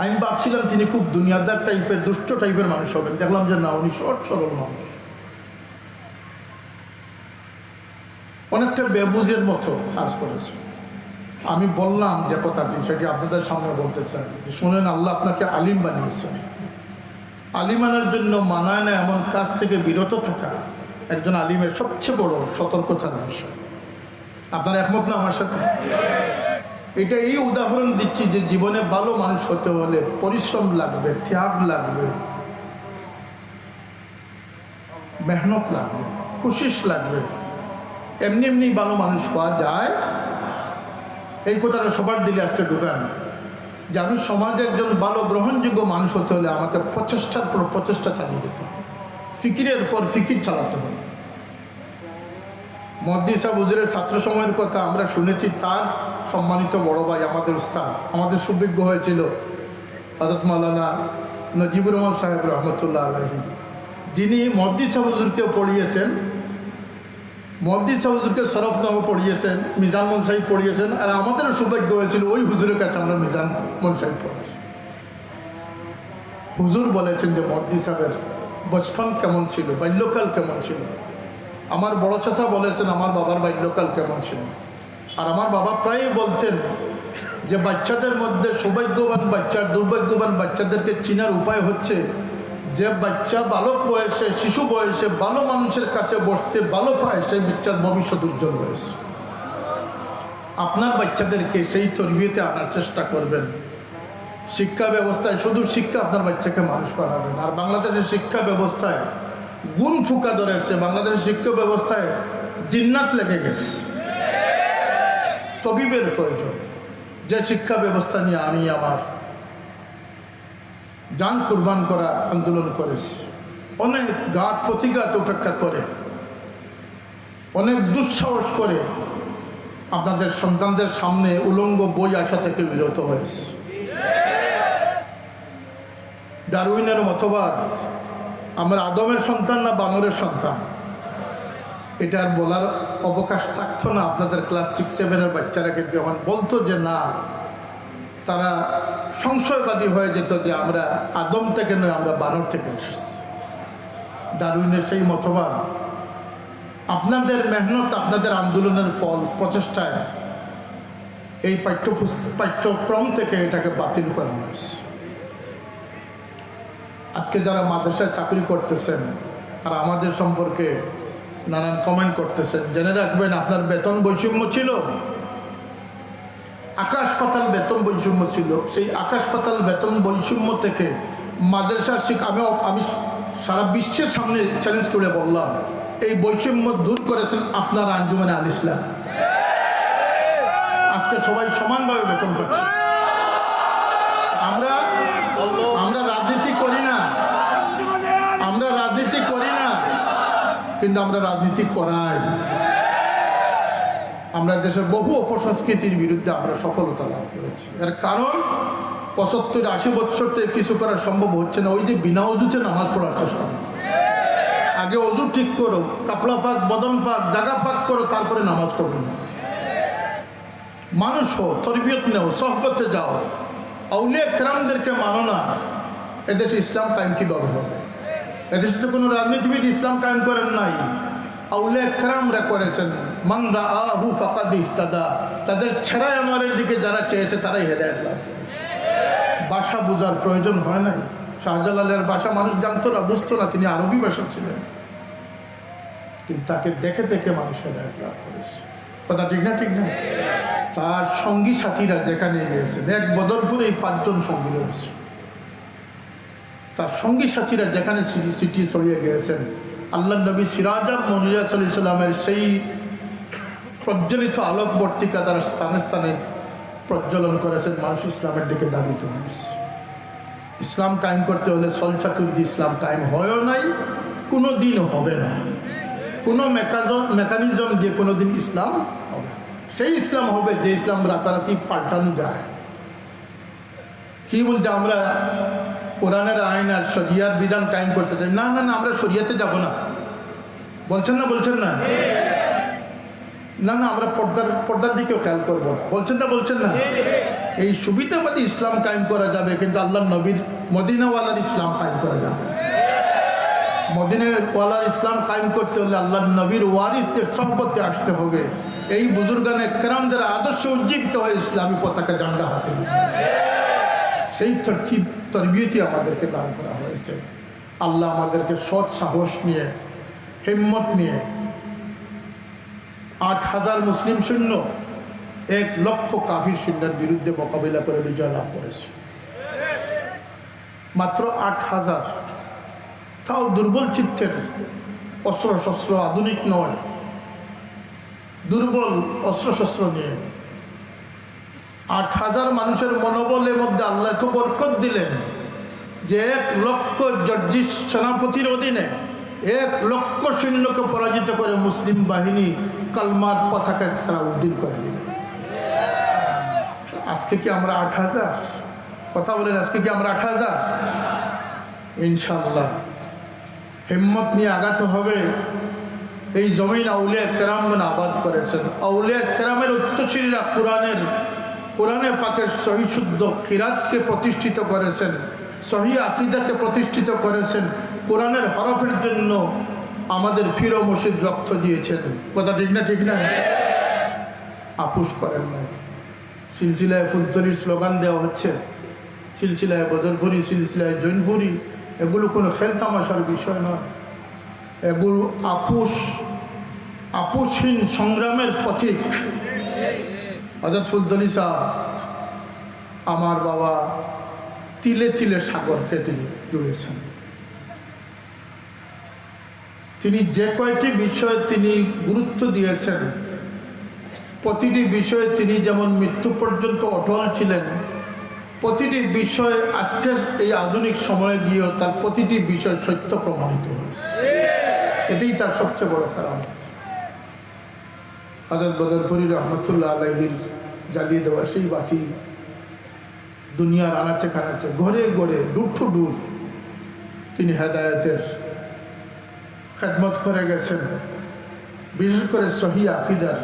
[SPEAKER 1] আমি ভাবছিলাম তিনি খুব দুনিয়াদার টাইপের, দুষ্ট টাইপের মানুষ হবেন, দেখলাম যে না, উনি সহজ সরল মানুষ, অনেকটা বেবুজের মতো কাজ করেছে। আমি বললাম যে কথাটি, সেটি আপনাদের সামনে বলতে চাই যে শুনেন, আল্লাহ আপনাকে আলিম বানিয়েছেন। আলিমানের জন্য মানায় না এমন কাজ থেকে বিরত থাকা একজন আলিমের সবচেয়ে বড় সতর্কতার বিষয়। আপনারা একমত না আমার সাথে? এটা এই উদাহরণ দিচ্ছি যে জীবনে ভালো মানুষ হতে হলে পরিশ্রম লাগবে, ত্যাগ লাগবে, মেহনত লাগবে, কোশিশ লাগবে। এমনি এমনি ভালো মানুষ হওয়া যায়? এই কথাটা সবার দিলে আজকে ঢুকান যে আমি সমাজে একজন ভালো গ্রহণযোগ্য মানুষ হতে হলে আমাকে প্রচেষ্টার পর প্রচেষ্টা চালিয়ে যেতে হবে, ফিকিরের পর ফিকির চালাতে হবে। মহদ্দি সাহেব হুজুরের ছাত্র সময়ের কথা আমরা শুনেছি। তার সম্মানিত বড় ভাই, আমাদের উস্তাদ, আমাদের সুবিজ্ঞ হয়েছিল হযরত মাওলানা নজিবুর রহমান সাহেব রহমতুল্লাহ আলাইহি, যিনি মহদ্দি সাহেব হুজুরকেও পড়িয়েছেন, মহদ্দি সাহেব হুজুরকে শরফনামা পড়িয়েছেন, মিজান মন সাহেব পড়িয়েছেন। আর আমাদেরও সৌভাগ্য হয়েছিল ওই হুজুরের কাছে আমরা মিজান মন সাহেব পড়েছি। হুজুর বলেছেন যে মহদ্দি সাহেবের বচপন কেমন ছিল, বাল্যকাল কেমন ছিল। আমার বড় চাচা বলেছেন আমার বাবার বাল্যকাল কেমন ছিল। আর আমার বাবা প্রায়ই বলতেন যে বাচ্চাদের মধ্যে সৌভাগ্যবান বাচ্চার দুর্ভাগ্যবান বাচ্চাদেরকে চিনার উপায় হচ্ছে যে বাচ্চা বালক বয়সে, শিশু বয়সে ভালো মানুষের কাছে বসতে ভালো পায়, সেই বাচ্চার ভবিষ্যৎ উজ্জ্বল হয়েছে। আপনার বাচ্চাদেরকে সেই তরবিয়তে আনার চেষ্টা করবেন। শিক্ষা ব্যবস্থায় শুধু শিক্ষা আপনার বাচ্চাকে মানুষ বানাবেন। আর বাংলাদেশের শিক্ষা ব্যবস্থায় গুণ ফুকা ধরেছে, বাংলাদেশের শিক্ষা ব্যবস্থায় জিন্নাত লেগে গেছে। তবিবের প্রয়োজন। যে শিক্ষা ব্যবস্থা নিয়ে আমি আমার জান কুরবান করা আন্দোলন করেছি, অনেক ঘাত প্রতিঘাত উপেক্ষা করে, অনেক দুঃসাহস করে আপনাদের সন্তানদের সামনে উলঙ্গ বই আসা থেকে বিরত হয়েছে। ডারউইনের মতবাদ আমরা আদমের সন্তান না বানরের সন্তান, এটা আর বলার অবকাশ থাকতো না। আপনাদের ক্লাস 6-7 বাচ্চারা কিন্তু এখন বলতো যে না, তারা সংশয়বাদী হয়ে যেত যে আমরা আদম থেকে নয়, আমরা বানর থেকে এসেছি। ডারউইনের সেই মতবাদ আপনাদের মেহনত, আপনাদের আন্দোলনের ফল, প্রচেষ্টায় এই পাঠ্যক্রম থেকে এটাকে বাতিল করা হয়েছে। আজকে যারা মাদ্রাসায় চাকরি করতেছেন আর আমাদের সম্পর্কে নানান কমেন্ট করতেছেন, জেনে রাখবেন আপনার বেতন বৈষম্য ছিল, আকাশ পাতাল বেতন বৈষম্য ছিল। সেই আকাশ পাতাল বেতন বৈষম্য থেকে মাদ্রাসার আমি সারা বিশ্বের সামনে চ্যালেঞ্জ করে বললাম, এই বৈষম্য দূর করেছেন আপনার আঞ্জুমানে আল ইসলাম। আজকে সবাই সমানভাবে বেতন পাচ্ছে। আমরা রাজনীতি করি না, কিন্তু আমরা রাজনীতি করাই। আমরা দেশের বহু অপসংস্কৃতির বিরুদ্ধে আমরা সফলতা লাভ করেছি। এর কারণ 75-80 বছর থেকে কিছু করা সম্ভব হচ্ছে না। ওই যে বিনা অজুতে নামাজ পড়ার চেষ্টা করতেছে। আগে অজু ঠিক করো, কাপড়া পাক, বদন পাক, জাগা পাক করো, তারপরে নামাজ পড়ো না। মানুষ হো, তরবিয়ত নেও, সহবতে যাও, আউলিয়া কেরামদেরকে মানো না। এদেশে ইসলাম কায়েম কিভাবে হবে? এদেশে তো কোনো রাজনীতিবিদ ইসলাম কায়েম করেন নাই, আউলিয়া কেরামরা করেছেন। মান রাআহু ফাকাদ ইহতাদা, তাদের ছেঁড়া আনোয়ারের দিকে যারা চেয়েছে তারাই হেদায়েত লাভ করেছে। ভাষা বোঝার প্রয়োজন হয় নাই। শাহজালালের ভাষা মানুষ জানতো না, বুঝতো না, তিনি আরবি ভাষা ছিলেন, কিন্তু তাকে দেখে দেখে মানুষ হেদায়েত লাভ করেছে। কথা ঠিক না? ঠিক না? তার সঙ্গী সাথীরা যেখানে গিয়েছেন, এক বদরপুরে 5 জন সঙ্গী রয়েছে, তার সঙ্গী সাথীরা যেখানে সিটি ছড়িয়ে গিয়েছেন, আল্লাহ নবী সিরাজাম মুনিয়া সাল্লাল্লাহু আলাইহি সাল্লামের সেই প্রজ্বলিত আলোকবর্তিকা তারা স্থানে স্থানে প্রজ্বলন করেছেন। মানুষ ইসলামের দিকে ধাবিত হয়েছে। ইসলাম কায়েম করতে হলে সলচাতুর্দি ইসলাম কায়েম হয়ও নাই, কোনো দিনও হবে না। কোনো মেকানিজম দিয়ে কোনো দিন ইসলাম হবে। সেই ইসলাম হবে যে ইসলাম রাতারাতি পাল্টানো যায়। কি বলতে আমরা কোরআনের আইন আর শরিয়ার বিধান কায়েম করতে চাই? না না না, আমরা শরিয়াতে যাব না। বলছেন না? বলছেন না? না না, আমরা পর্দার দিকেও খেয়াল করবো না। বলছেন না? বলছেন না? এই সুবিধাবাদী ইসলাম কায়েম করা যাবে, কিন্তু আল্লাহ নবীর মদিনাওয়ালার ইসলাম কায়েম করা যাবে। মদিনাওয়ালার ইসলাম কায়েম করতে হলে আল্লাহ নবীর ওয়ারিসদের সহবতে আসতে হবে। এই বুজুর্গানে কেরামদের আদর্শ উজ্জীবিত হয়ে ইসলামী পতাকা ঝান্ডা হাতে নিতে হবে। সেই তরবিয়তই আমাদেরকে দান করা হয়েছে। আল্লাহ আমাদেরকে সৎ সাহস নিয়ে, হিম্মত নিয়ে 8,000 মুসলিম সৈন্য 1 লক্ষ কাফির সৈন্যের বিরুদ্ধে মোকাবিলা করে বিজয় লাভ করেছে। মাত্র 8,000, তাও দুর্বল চিত্তের অস্ত্রশস্ত্র, আধুনিক নয়, দুর্বল অস্ত্রশস্ত্র নিয়ে 8,000 মানুষের মনোবলের মধ্যে আল্লাহ এত বরকত দিলেন যে 1 লক্ষ জর্জিস সেনাপতির অধীনে 1 লক্ষ সৈন্যকে পরাজিত করে মুসলিম বাহিনী কালমার পতাকা তারা উদ্দিন করে দিলেন। আজকে কি আমরা 8,000? কথা বলেন, আজকে কি আমরা 8,000? ইনশাআল্লাহ হিম্মত নিয়ে আগাতে হবে। এই জমিন আউলিয়া কেরামগণ আবাদ করেছেন। আউলিয়া কেরামের উত্তরসূরিরা কোরআনে পাকের সহি শুদ্ধ কিরাতকে প্রতিষ্ঠিত করেছেন, সহি আকীদাকে প্রতিষ্ঠিত করেছেন। কোরআনের হরফের জন্য আমাদের পীর ও মুর্শিদ রক্ত দিয়েছেন। কথা ঠিক না? ঠিক না? আপোষ করেন না। সিলসিলায় ফুলতলির স্লোগান দেওয়া হচ্ছে, সিলসিলায় বদরপুরি, সিলসিলায় জৈনপুরি, এগুলো কোনো খেল তামাশার বিষয় নয়। এগুলো আপোষহীন সংগ্রামের প্রতীক। হযরত ফুলতলি সাহেব, আমার বাবা, তিলে তিলে সাগরকে তিনি জুড়েছেন। তিনি যে কয়টি বিষয়ে তিনি গুরুত্ব দিয়েছেন, প্রতিটি বিষয়ে তিনি যেমন মৃত্যু পর্যন্ত অটল ছিলেন, প্রতিটি বিষয় আজকের এই আধুনিক সময়ে গিয়েও তার প্রতিটি বিষয় সত্য প্রমাণিত হয়েছে। এটাই তার সবচেয়ে বড় কারামত। হযরত বদরপুরি রহমতুল্লাহ আলাইহির জ্বালিয়ে দেওয়া সেই বাতি দুনিয়ার আনাচে কানাচে, ঘরে ঘরে, ডুর টু ডুর তিনি হেদায়েতের খেদমত করে গেছেন। বিশেষ করে সহি আকীদার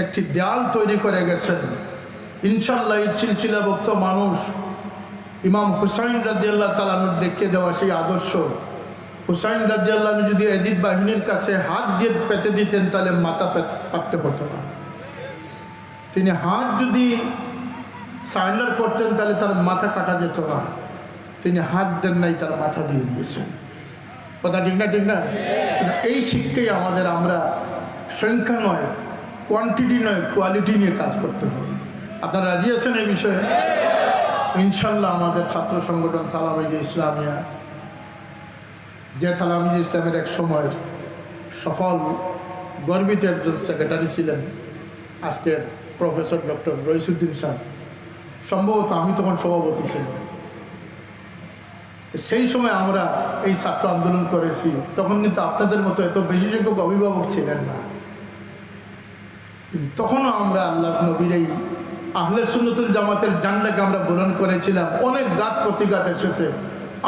[SPEAKER 1] একটি দেয়াল তৈরি করে গেছেন। ইনশাআল্লাহ এই সিলসিলাভুক্ত মানুষ ইমাম হুসাইন রাদিয়াল্লাহু তাআলা আনহু দেখিয়ে দেওয়া সেই আদর্শ, হুসাইন রাদিয়াল্লাহু আনহু যদি ইয়াজিদ বাহিনীর কাছে হাত দিয়ে পেতে দিতেন তাহলে মাথা পাততে হতো না। তিনি হাত যদি সারেন্ডার করতেন তাহলে তার মাথা কাটা যেত না। তিনি হাত দেন নাই, তার মাথা দিয়ে দিয়েছেন। কথা ঠিক না? ঠিক না? এই শিক্ষাই আমাদের, আমরা সংখ্যা নয়, কোয়ান্টিটি নয়, কোয়ালিটি নিয়ে কাজ করতে হবে। আপনারা রাজি আছেন এই বিষয়ে? ইনশাল্লাহ আমাদের ছাত্র সংগঠন তালামিজে ইসলামিয়া, যে তালামিজে ইসলামের এক সময়ের সফল গর্বিত একজন সেক্রেটারি ছিলেন আজকের প্রফেসর ডক্টর রইসুদ্দিন সাহেব, সম্ভবত আমি তখন সভাপতি ছিলাম। সেই সময় আমরা এই ছাত্র আন্দোলন করেছি। তখন কিন্তু আপনাদের মতো এত বেশি সংখ্যক অভিভাবক ছিলেন না। তখনও আমরা আল্লাহর নবীর এই আহলে সুন্নাতুল জামাতের জান্ডাকে আমরা বরণ করেছিলাম। অনেক ঘাত প্রতিঘাত এসেছে,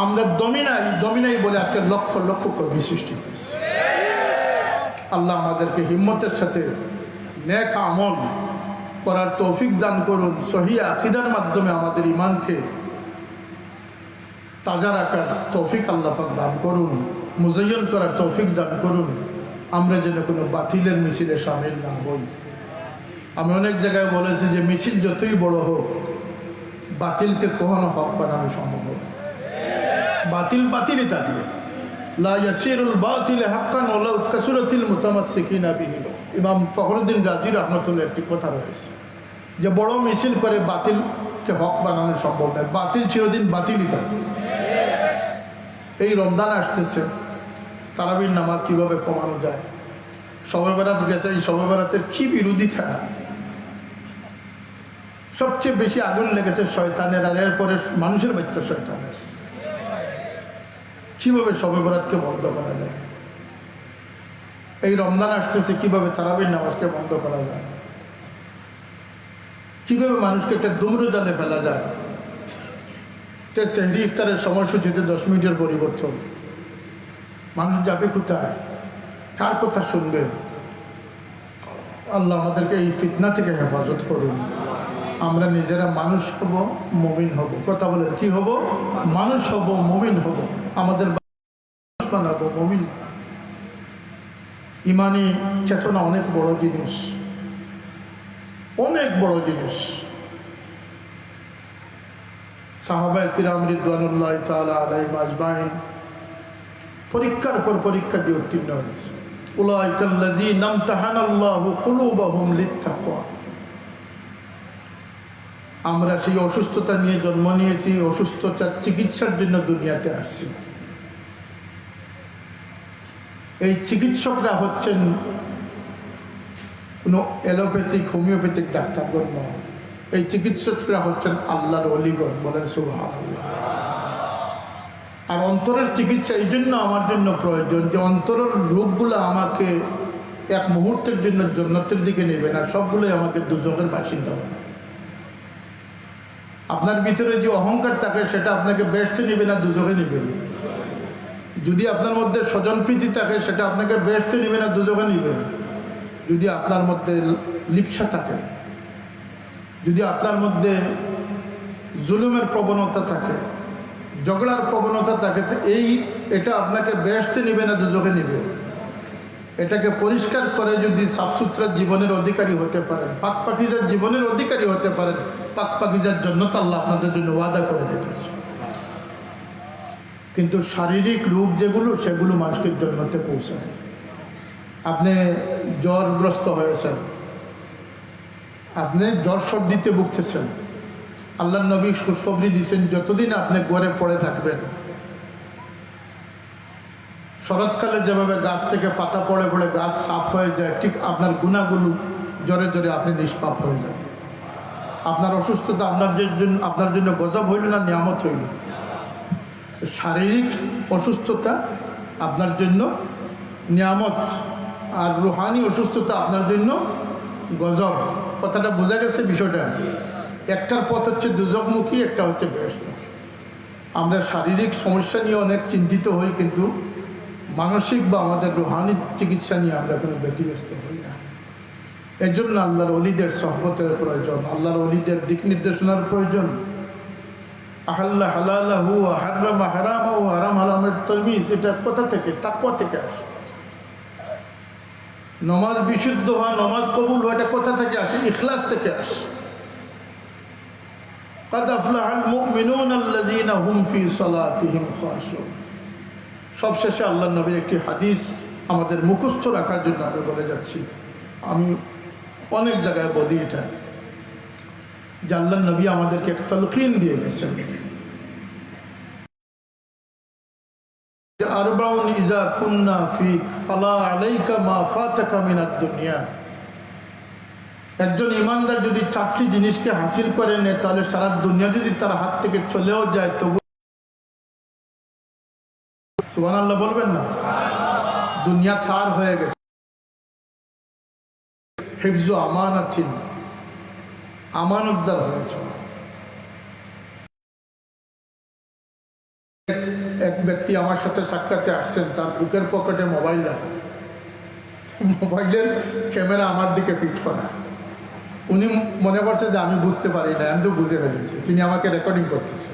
[SPEAKER 1] আমরা দমিনাই বলে আজকে লক্ষ লক্ষ কর্মী সৃষ্টি হয়েছে। আল্লাহ আমাদেরকে হিম্মতের সাথে নেক আমল করার তৌফিক দান করুন। সহি আকীদার মাধ্যমে আমাদের ঈমানকে তাজা রাখার তৌফিক আল্লাহ পাক দান করুন, মুজায়্যন করার তৌফিক দান করুন। আমরা যেন কোনো বাতিলের মিছিলে শামিল না হই। আমি অনেক জায়গায় বলেছি যে মিছিল যতই বড় হোক, বাতিলকে কখনো হক বানানো সম্ভব হবে। বাতিল বাতিলই থাকবে। লা ইয়াসিরুল বাতিল হাক্কান ওয়ালাউ কাসুরাতিল মুতামাসসিকিনা বিহি। ইমাম ফখরুদ্দিন রাজি রাহমাতুল্লাহ একটি কথা রয়েছে যে বড় মিছিল করে বাতিলকে হক বানানো সম্ভব নয়, বাতিল চিরদিন বাতিলই থাকবে। এই রমজান আসতেছে, তারাবির নামাজ কিভাবে কমানো যায়, শবে বরাত গেছে, এই শবে বরাতের কি বিরোধিতা, সবচেয়ে বেশি আগুন লেগেছে শয়তানের, আর এরপরে মানুষের বাচ্চা শয়তানের। কিভাবে শবে বরাতকে বন্ধ করা যায়, এই রমজান আসতেছে কিভাবে তারাবির নামাজকে বন্ধ করা যায়, কিভাবে মানুষকে একটা দুমড় জালে ফেলা যায়। সেহরি ইফতারের সময়সূচিতে 10 মিনিটের পরিবর্তন, মানুষ যাবে কোথায়, কার কথা শুনবে? আল্লাহ আমাদেরকে এই ফিতনা থেকে হেফাজত করুন। আমরা নিজেরা মানুষ হব, মুমিন হব। কথা বলেন, কি হব? মানুষ হব, মুমিন হব। আমাদের বানাবো মুমিন। ইমানি চেতনা অনেক বড় জিনিস, অনেক বড় জিনিস। সাহাবায়ে কিরাম রিদওয়ানুল্লাহি তাআলা আলাইহিম আজমাইন পরীক্ষার পর পরীক্ষা দিয়ে উত্তীর্ণ হয়েছে। উলাইকাল্লাযীনা ইমতাহানাল্লাহু কুলুবাহুম লিত্তাকওয়া। আমরা সেই অসুস্থতা নিয়ে জন্ম নিয়েছি, অসুস্থতার চিকিৎসার জন্য দুনিয়াতে আসছি। এই চিকিৎসকরা হচ্ছেন কোনো অ্যালোপ্যাথিক হোমিওপ্যাথিক ডাক্তারগণ নয়, এই চিকিৎসকরা হচ্ছেন আল্লাহর ওলিগণ। বলেন সুবহানাল্লাহ। আর অন্তরের চিকিৎসা এই জন্য আমার জন্য প্রয়োজন যে অন্তরের রোগগুলো আমাকে এক মুহূর্তের জন্য জান্নাতের দিকে নেবে না, সবগুলোই আমাকে দুজকের বাসিন্দা হবে। আপনার ভিতরে যে অহংকার থাকে সেটা আপনাকে বেহেশতে নেবে না, দুজকে নেবে। যদি আপনার মধ্যে স্বজনপ্রীতি থাকে সেটা আপনাকে বেহেশতে নেবে না, দুজকে নেবে। যদি আপনার মধ্যে লিপ্সা থাকে, যদি আপনার মধ্যে জুলুমের প্রবণতা থাকে, ঝগড়ার প্রবণতা থাকে, তো এটা আপনাকে বেহেশতে নেবে না, দুজকে নেবে। এটাকে পরিষ্কার করে যদি সাফসুতরা জীবনের অধিকারী হতে পারেন, পাক পাকিজার জীবনের অধিকারী হতে পারেন, পাক পাকিজার জন্য তো আল্লাহ আপনাদের জন্য ওয়াদা করে রেখেছে। কিন্তু শারীরিক রোগ যেগুলো, সেগুলো মানুষকে জন্মতে পৌঁছায়। আপনি জ্বরগ্রস্ত হয়েছেন, আপনি জ্বর সর্দিতে ভুগতেছেন, আল্লাহ নবী খুশখবরি দিয়েছেন যতদিন আপনি ঘরে পড়ে থাকবেন, শরৎকালে যেভাবে গাছ থেকে পাতা পড়ে পড়ে গাছ সাফ হয়ে যায়, ঠিক আপনার গুণাগুলো জ্বরে জ্বরে আপনি নিষ্পাপ হয়ে যাবেন। আপনার অসুস্থতা আপনার জন্য গজব হইল না নিয়ামত হইল? শারীরিক অসুস্থতা আপনার জন্য নিয়ামত, আর রুহানি অসুস্থতা আপনার জন্য গজব। কথাটা বোঝা গেছে বিষয়টা? একটার পথ হচ্ছে দুজকমুখী, একটা হচ্ছে বেহেশতমুখী। আমরা শারীরিক সমস্যা নিয়ে অনেক চিন্তিত হই, কিন্তু মানসিক বা আমাদের রুহানি চিকিৎসা নিয়ে আমরা কোনো ব্যতিব্যস্ত হই না। এর জন্য আল্লাহর ওলিদের সহবতের প্রয়োজন, আল্লাহর ওলিদের দিক নির্দেশনার প্রয়োজন। আহাল্লা হালালাহু হারামা হারামাহু হারাম হারামের তামিজ, এটা কোথা থেকে? তাকওয়া থেকে আসে। নমাজ বিশুদ্ধ হওয়া, নমাজ কবুল হওয়া, এটা কোথা থেকে আসে? ইখলাস থেকে আসে। قد أفلح المؤمنون الذين هم في صلاتهم خاشعون। সবশেষে আল্লাহ নবীর একটি হাদিস আমাদের মুখস্থ রাখার জন্য আমি বলে যাচ্ছি। আমি অনেক জায়গায় বলি এটা, যে আল্লাহ নবী আমাদেরকে এক তালকিন দিয়ে গেছেন, আরবাউন ইজা কুন্না ফিক ফালা আলাইকা মা ফাতাকা মিনাদ দুনিয়া। একজন ইমানদার যদি 4টি জিনিসকে হাসিল করে নেয়, তাহলে সারা দুনিয়া যদি তার হাত থেকে চলেও যায়, তবু সুবহানাল্লাহ বলবেন না? দুনিয়া তার হয়ে গেছে। হিফজু আমানাতিন, আমানতদার হয়েছে। এক ব্যক্তি আমার সাথে সাক্ষাতে আসছেন, তার বুকের পকেটে মোবাইল রাখা, মোবাইলের ক্যামেরা আমার দিকে ফিট করা। উনি মনে করছে যে আমি বুঝতে পারি না, আমি তো বুঝে ফেলেছি। তিনি আমাকে রেকর্ডিং করতেছে।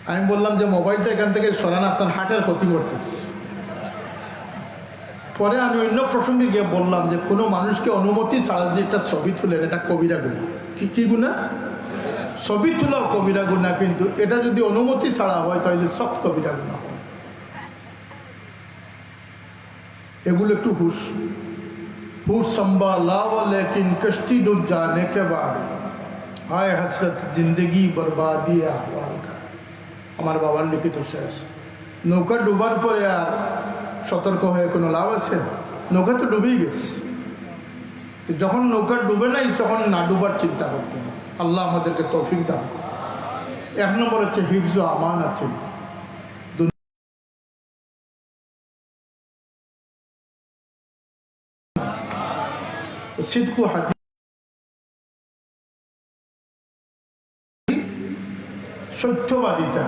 [SPEAKER 1] আমি বললাম যে মোবাইলটা এখান থেকে সরান, আপনার হার্টের ক্ষতি করতেছে। পরে আমি অন্য প্রসঙ্গে গিয়ে বললাম যে কোনো মানুষকে অনুমতি ছাড়া যে একটা ছবি তুলেন, এটা কবিরা গুনাহ। কি গুনাহ? ছবি তোলাও কবিরা গুনাহ, কিন্তু এটা যদি অনুমতি ছাড়া হয় তাহলে সব কবিরা গুনাহ হয়। এগুলো একটু হুশ संभाला लेकिन कश्ती डूब जाने के बाद हाय हसरत जिंदगी बर्बादी अहवाल का। আমার বাবার লিখিত শেষ। নৌকা ডুবার পরে আর সতর্ক হয়ে কোনো লাভ আছে? নৌকা তো ডুবেই গেছে। যখন নৌকা ডুবে নাই তখন না ডুবার চিন্তা করতে হবে। আল্লাহ আমাদেরকে তৌফিক দান করুন। এক নম্বর হচ্ছে হিফজ ও আমানত। সিদকু হাদিস সত্যবাদিতা,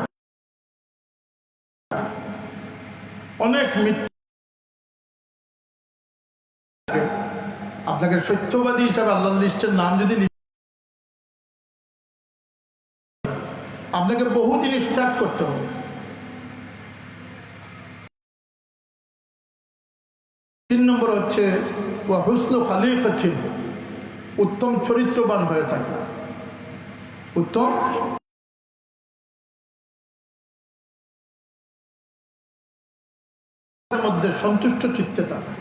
[SPEAKER 1] অনেক মিথ্যা। আপনাকে সত্যবাদী হিসাবে আল্লাহর লিস্টের নাম যদি আপনাকে বহু জিনিস ত্যাগ করতে হবে। 3 নম্বর হচ্ছে ওয়া হুসনু খালিকাতিন, উত্তম চরিত্রবান হয়ে থাকা, উত্তম মধ্যে সন্তুষ্ট চিত্তে থাকা।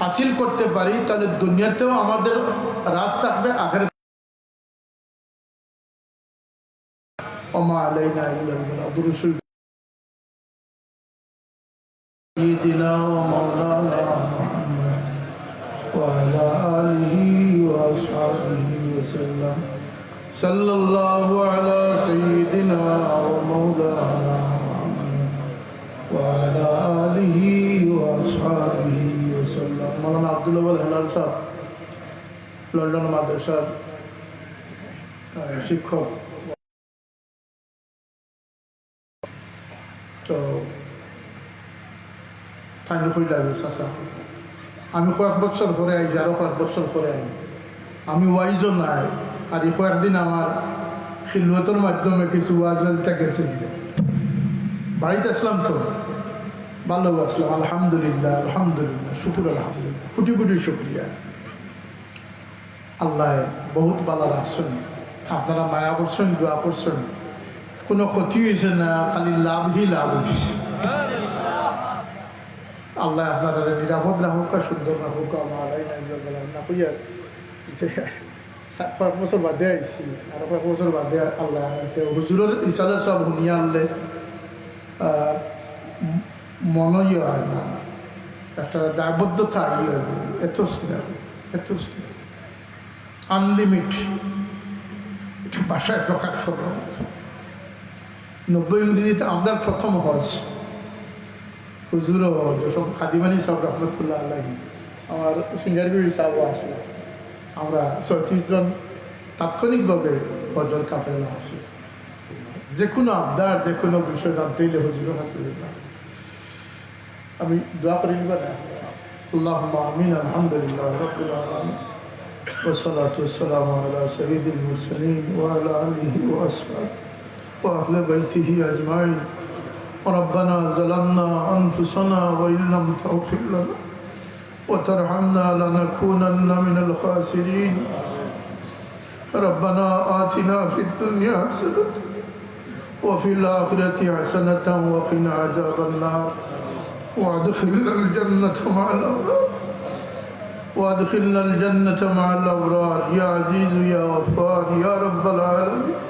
[SPEAKER 1] হাসিল করতে পারি তাহলে দুনিয়াতেও আমাদের রাজ থাকবে, আখিরাতে ওমা আলাইনা ইল্লাল বালাগ। দুরূদ সাইয়্যিদিনা ওয়া মাওলানা মুহাম্মদ ওয়া আলা আলিহি ওয়া আসহাবিহি ওয়া সাল্লাম। সাল্লাল্লাহু আলা সাইয়্যিদিনা ওয়া মাওলানা মুহাম্মদ ওয়া আলা আলিহি ওয়া আসহাবিহি ওয়া সাল্লাম। মাওলানা আব্দুল্লাহ আল হেলাল সাহেব লন্ডন মাদ্রাসার শিক্ষক। তো থাইন কইলা যে চাচা আমি কয়েক বছর পরে আইছি, আরও কয়েক বছর পরে আই, আমি ওয়াইজও নাই, আর এই কয়েকদিন আমার খিলওয়াতের মাধ্যমে কিছু ওয়াজটা গেছে। বাড়িতে আসলাম তো ভালো আসলাম, আলহামদুলিল্লাহ আলহামদুলিল্লাহ শুকুর আলহামদুলিল্লাহ, কোটি কোটি শুক্রিয়া। আল্লাহ বহুত ভালো রাখছেন, আপনারা মায়া করছেন, দোয়া করছেন, কোনো ক্ষতি হয়েছে না, খালি লাভই লাভ হয়েছে। আল্লাহ আপনারা নিরাপদ রাখুক আর সুন্দর রাখুক। আমার না কইয়া কয়েক বছর বাদে আইসি, আরো কয়েক বছর বাদে আল্লাহ হুজুরের ইশারা সব শুনিয়া আনলে মনই হয় না, একটা দায়বদ্ধতা আই আছে। এত স্নেহ, এত স্নেহ, আনলিমিট, এটা ভাষায় প্রকাশ করব। 90 ইংরেজিতে আমরা প্রথম হজ, হুজুরও হজ, সব খাদিমানি সাহেব রহমতুল্লাহ আলাইহি, আমার সিঙ্গারগুড়ি সাহেবও আসলো। আমরা 34 জন তাৎক্ষণিকভাবে হজর কাফেলা আছি। যে কোনো আবদার, যে কোনো বিষয় জানতে হইলে হুজুরের কাছে যেতাম। আমি দোয়া করি না, আল্লাহুম্মা আমিন। আলহামদুলিল্লাহ রাব্বিল আলামিন ওয়া সালাতু ওয়া সালামু আলা সাইয়্যিদিল মুরসালিন ওয়া আলা আলিহি ওয়া আসহাবিহি ওয়া আহলি বাইতিহি আজমাইন। ربنا ظلمنا أنفسنا وإن لم تغفر لنا وترحمنا لنكونن من الخاسرين. ربنا آتنا في الدنيا حسنة وفي الآخرة حسنة وقنا عذاب النار وادخلنا الجنة مع الأبرار وادخلنا الجنة مع الأبرار يا عزيز يا غفار يا رب العالمين.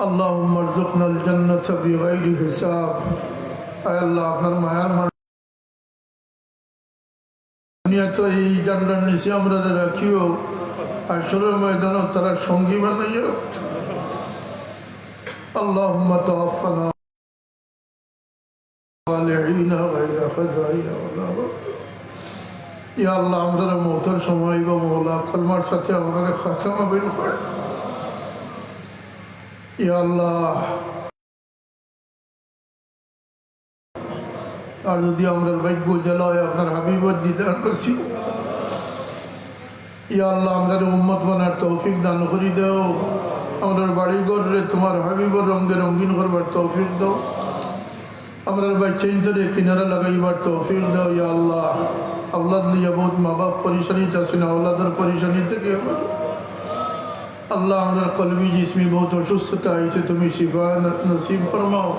[SPEAKER 1] اللهم ارزقنا الجنة بغير حساب. আয় আল্লাহ, আপনার মায়ার দুনিয়া তো এই জান্নার নিচে আমরা রাখিও, হাশরের ময়দানে তারা সঙ্গী বানাইও। আল্লাহুম্মা তাওয়াফানা সালিহিনা গায়রা খাযাইয়া ওয়ালা রাব। ইয়া আল্লাহ, আমরা মওতের সময় গো মওলা কলমার সাথে আমরা খাতমা বিল করে। ইয়া আল্লাহ, আর যদি আমরা ভাগ্য জ্বালায় আপনার হাবিবর দিদার নসিব। ইয়া আল্লাহ, আমরা উম্মত বানার তৌফিক দান করি দাও। আমরা বাড়ি ঘরে তোমার হাবিবর রঙে রঙিন করবার তৌফিক দাও। আমরা বাচ্চা ইন্তরে কিনারা লাগাইবার তৌফিক দাও। ইয়া আল্লাহ, औलाद लिया बहुत माँ बाप परेशानी तहसीन औलाद और परेशानी तक अल्लाह हमारा कल्बी जिसमी बहुत असुस्थता इसे तुम्हें शिफा नसीब फरमाओ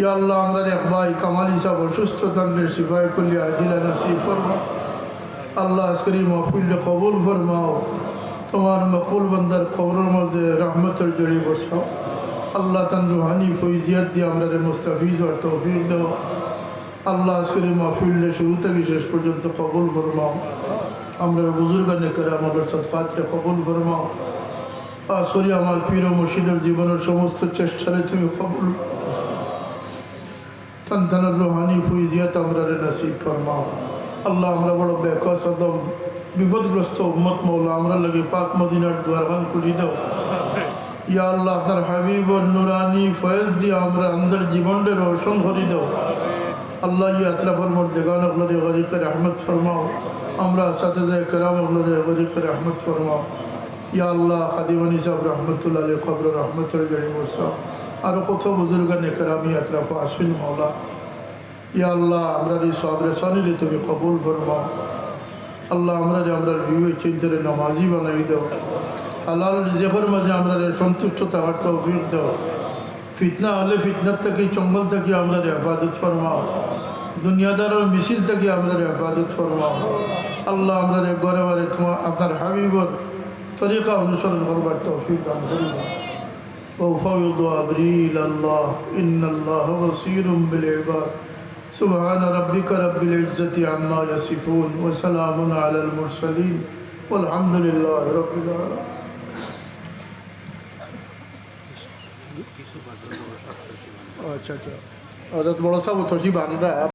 [SPEAKER 1] या अल्लाह हमारे अखबाई कमाली साहब असुस्थता शिफा को लिया आजिला नसीब फरमाओ अल्लाह अस्करी महफिल कबूल फरमाओ तुम्हारे मकबूल बंदर कब्र मज़े रहमत और जड़ी बरसाओ अल्लाह तन रूहानी फैजियत दिया हमारे मुस्तफ़ीज़ और तौफीक दो अल्लाह अस्करी महफिल शुरू तक शेष पर्यंत कबूल फरमाओ हमारे बुजुर्ग ने करा मगर सदक़ात कबूल फरमाओ आसुरी हमारे पीर मुर्शिद जीवन और समस्त चेष्टारे तुम्हें कबूल तन तन रूहानी फैजियत हमारे नसीब फरमाओ अल्लाह हमारा बड़ा बेका सदम विपदग्रस्त उम्मत मौला हमरा लगे पाक मदीनार द्वारखान खुली दो या अल्लाह अपना हबीब और नूरानी फैज़ दिया हमरा अंदर जीवन रे रोशन करी दो अल्लाह ये अतरफर मुर्दगान अगलरे गरीक़ रहमत फरमाओ हमरा साथीज़ कराम अगलरे गरीक़ रहमत फरमाओ या अल्लाह खादिमनी साहब रहमतुल्लाह अलैह कब्र रहमत जड़ी वर्षा और कत बुजुर्गान करामी अतरफ आसिन मौला या अल्लाह हमरा सब रसानी रे तुम्हें कबूल फरमाओ अल्लाह हमरा विवे चिंतरे नमाजी बनाई दो हलाल रिज़्क़र मजे हमरा सन्तुष्ट थाकार तौफीक दो फितना हले फितना तक चंगल तक हमरा हेफाजत फरमाओ दुनियादार और मिसिल तक हमरा हेफाजत फरमाओ अल्लाह हमरा घरे बारे तुम अपना हबीबर तरीक़ा अनुसरण करवार तौफीक दान करी दो वफ़ाविदु अमरी इलल्लाह इन्नल्लाह बसीरुम बिल इबाद सुबहान रब्बिक रब्बिल इज़्ज़ति अम्मा यसिफून व सलामुन अलल मुरसलीन वल्हम्दुलिल्लाहि रब्बिल आलमीन। अच्छा हज़रत बड़ा साहब वो थोड़ी बांध रहा है।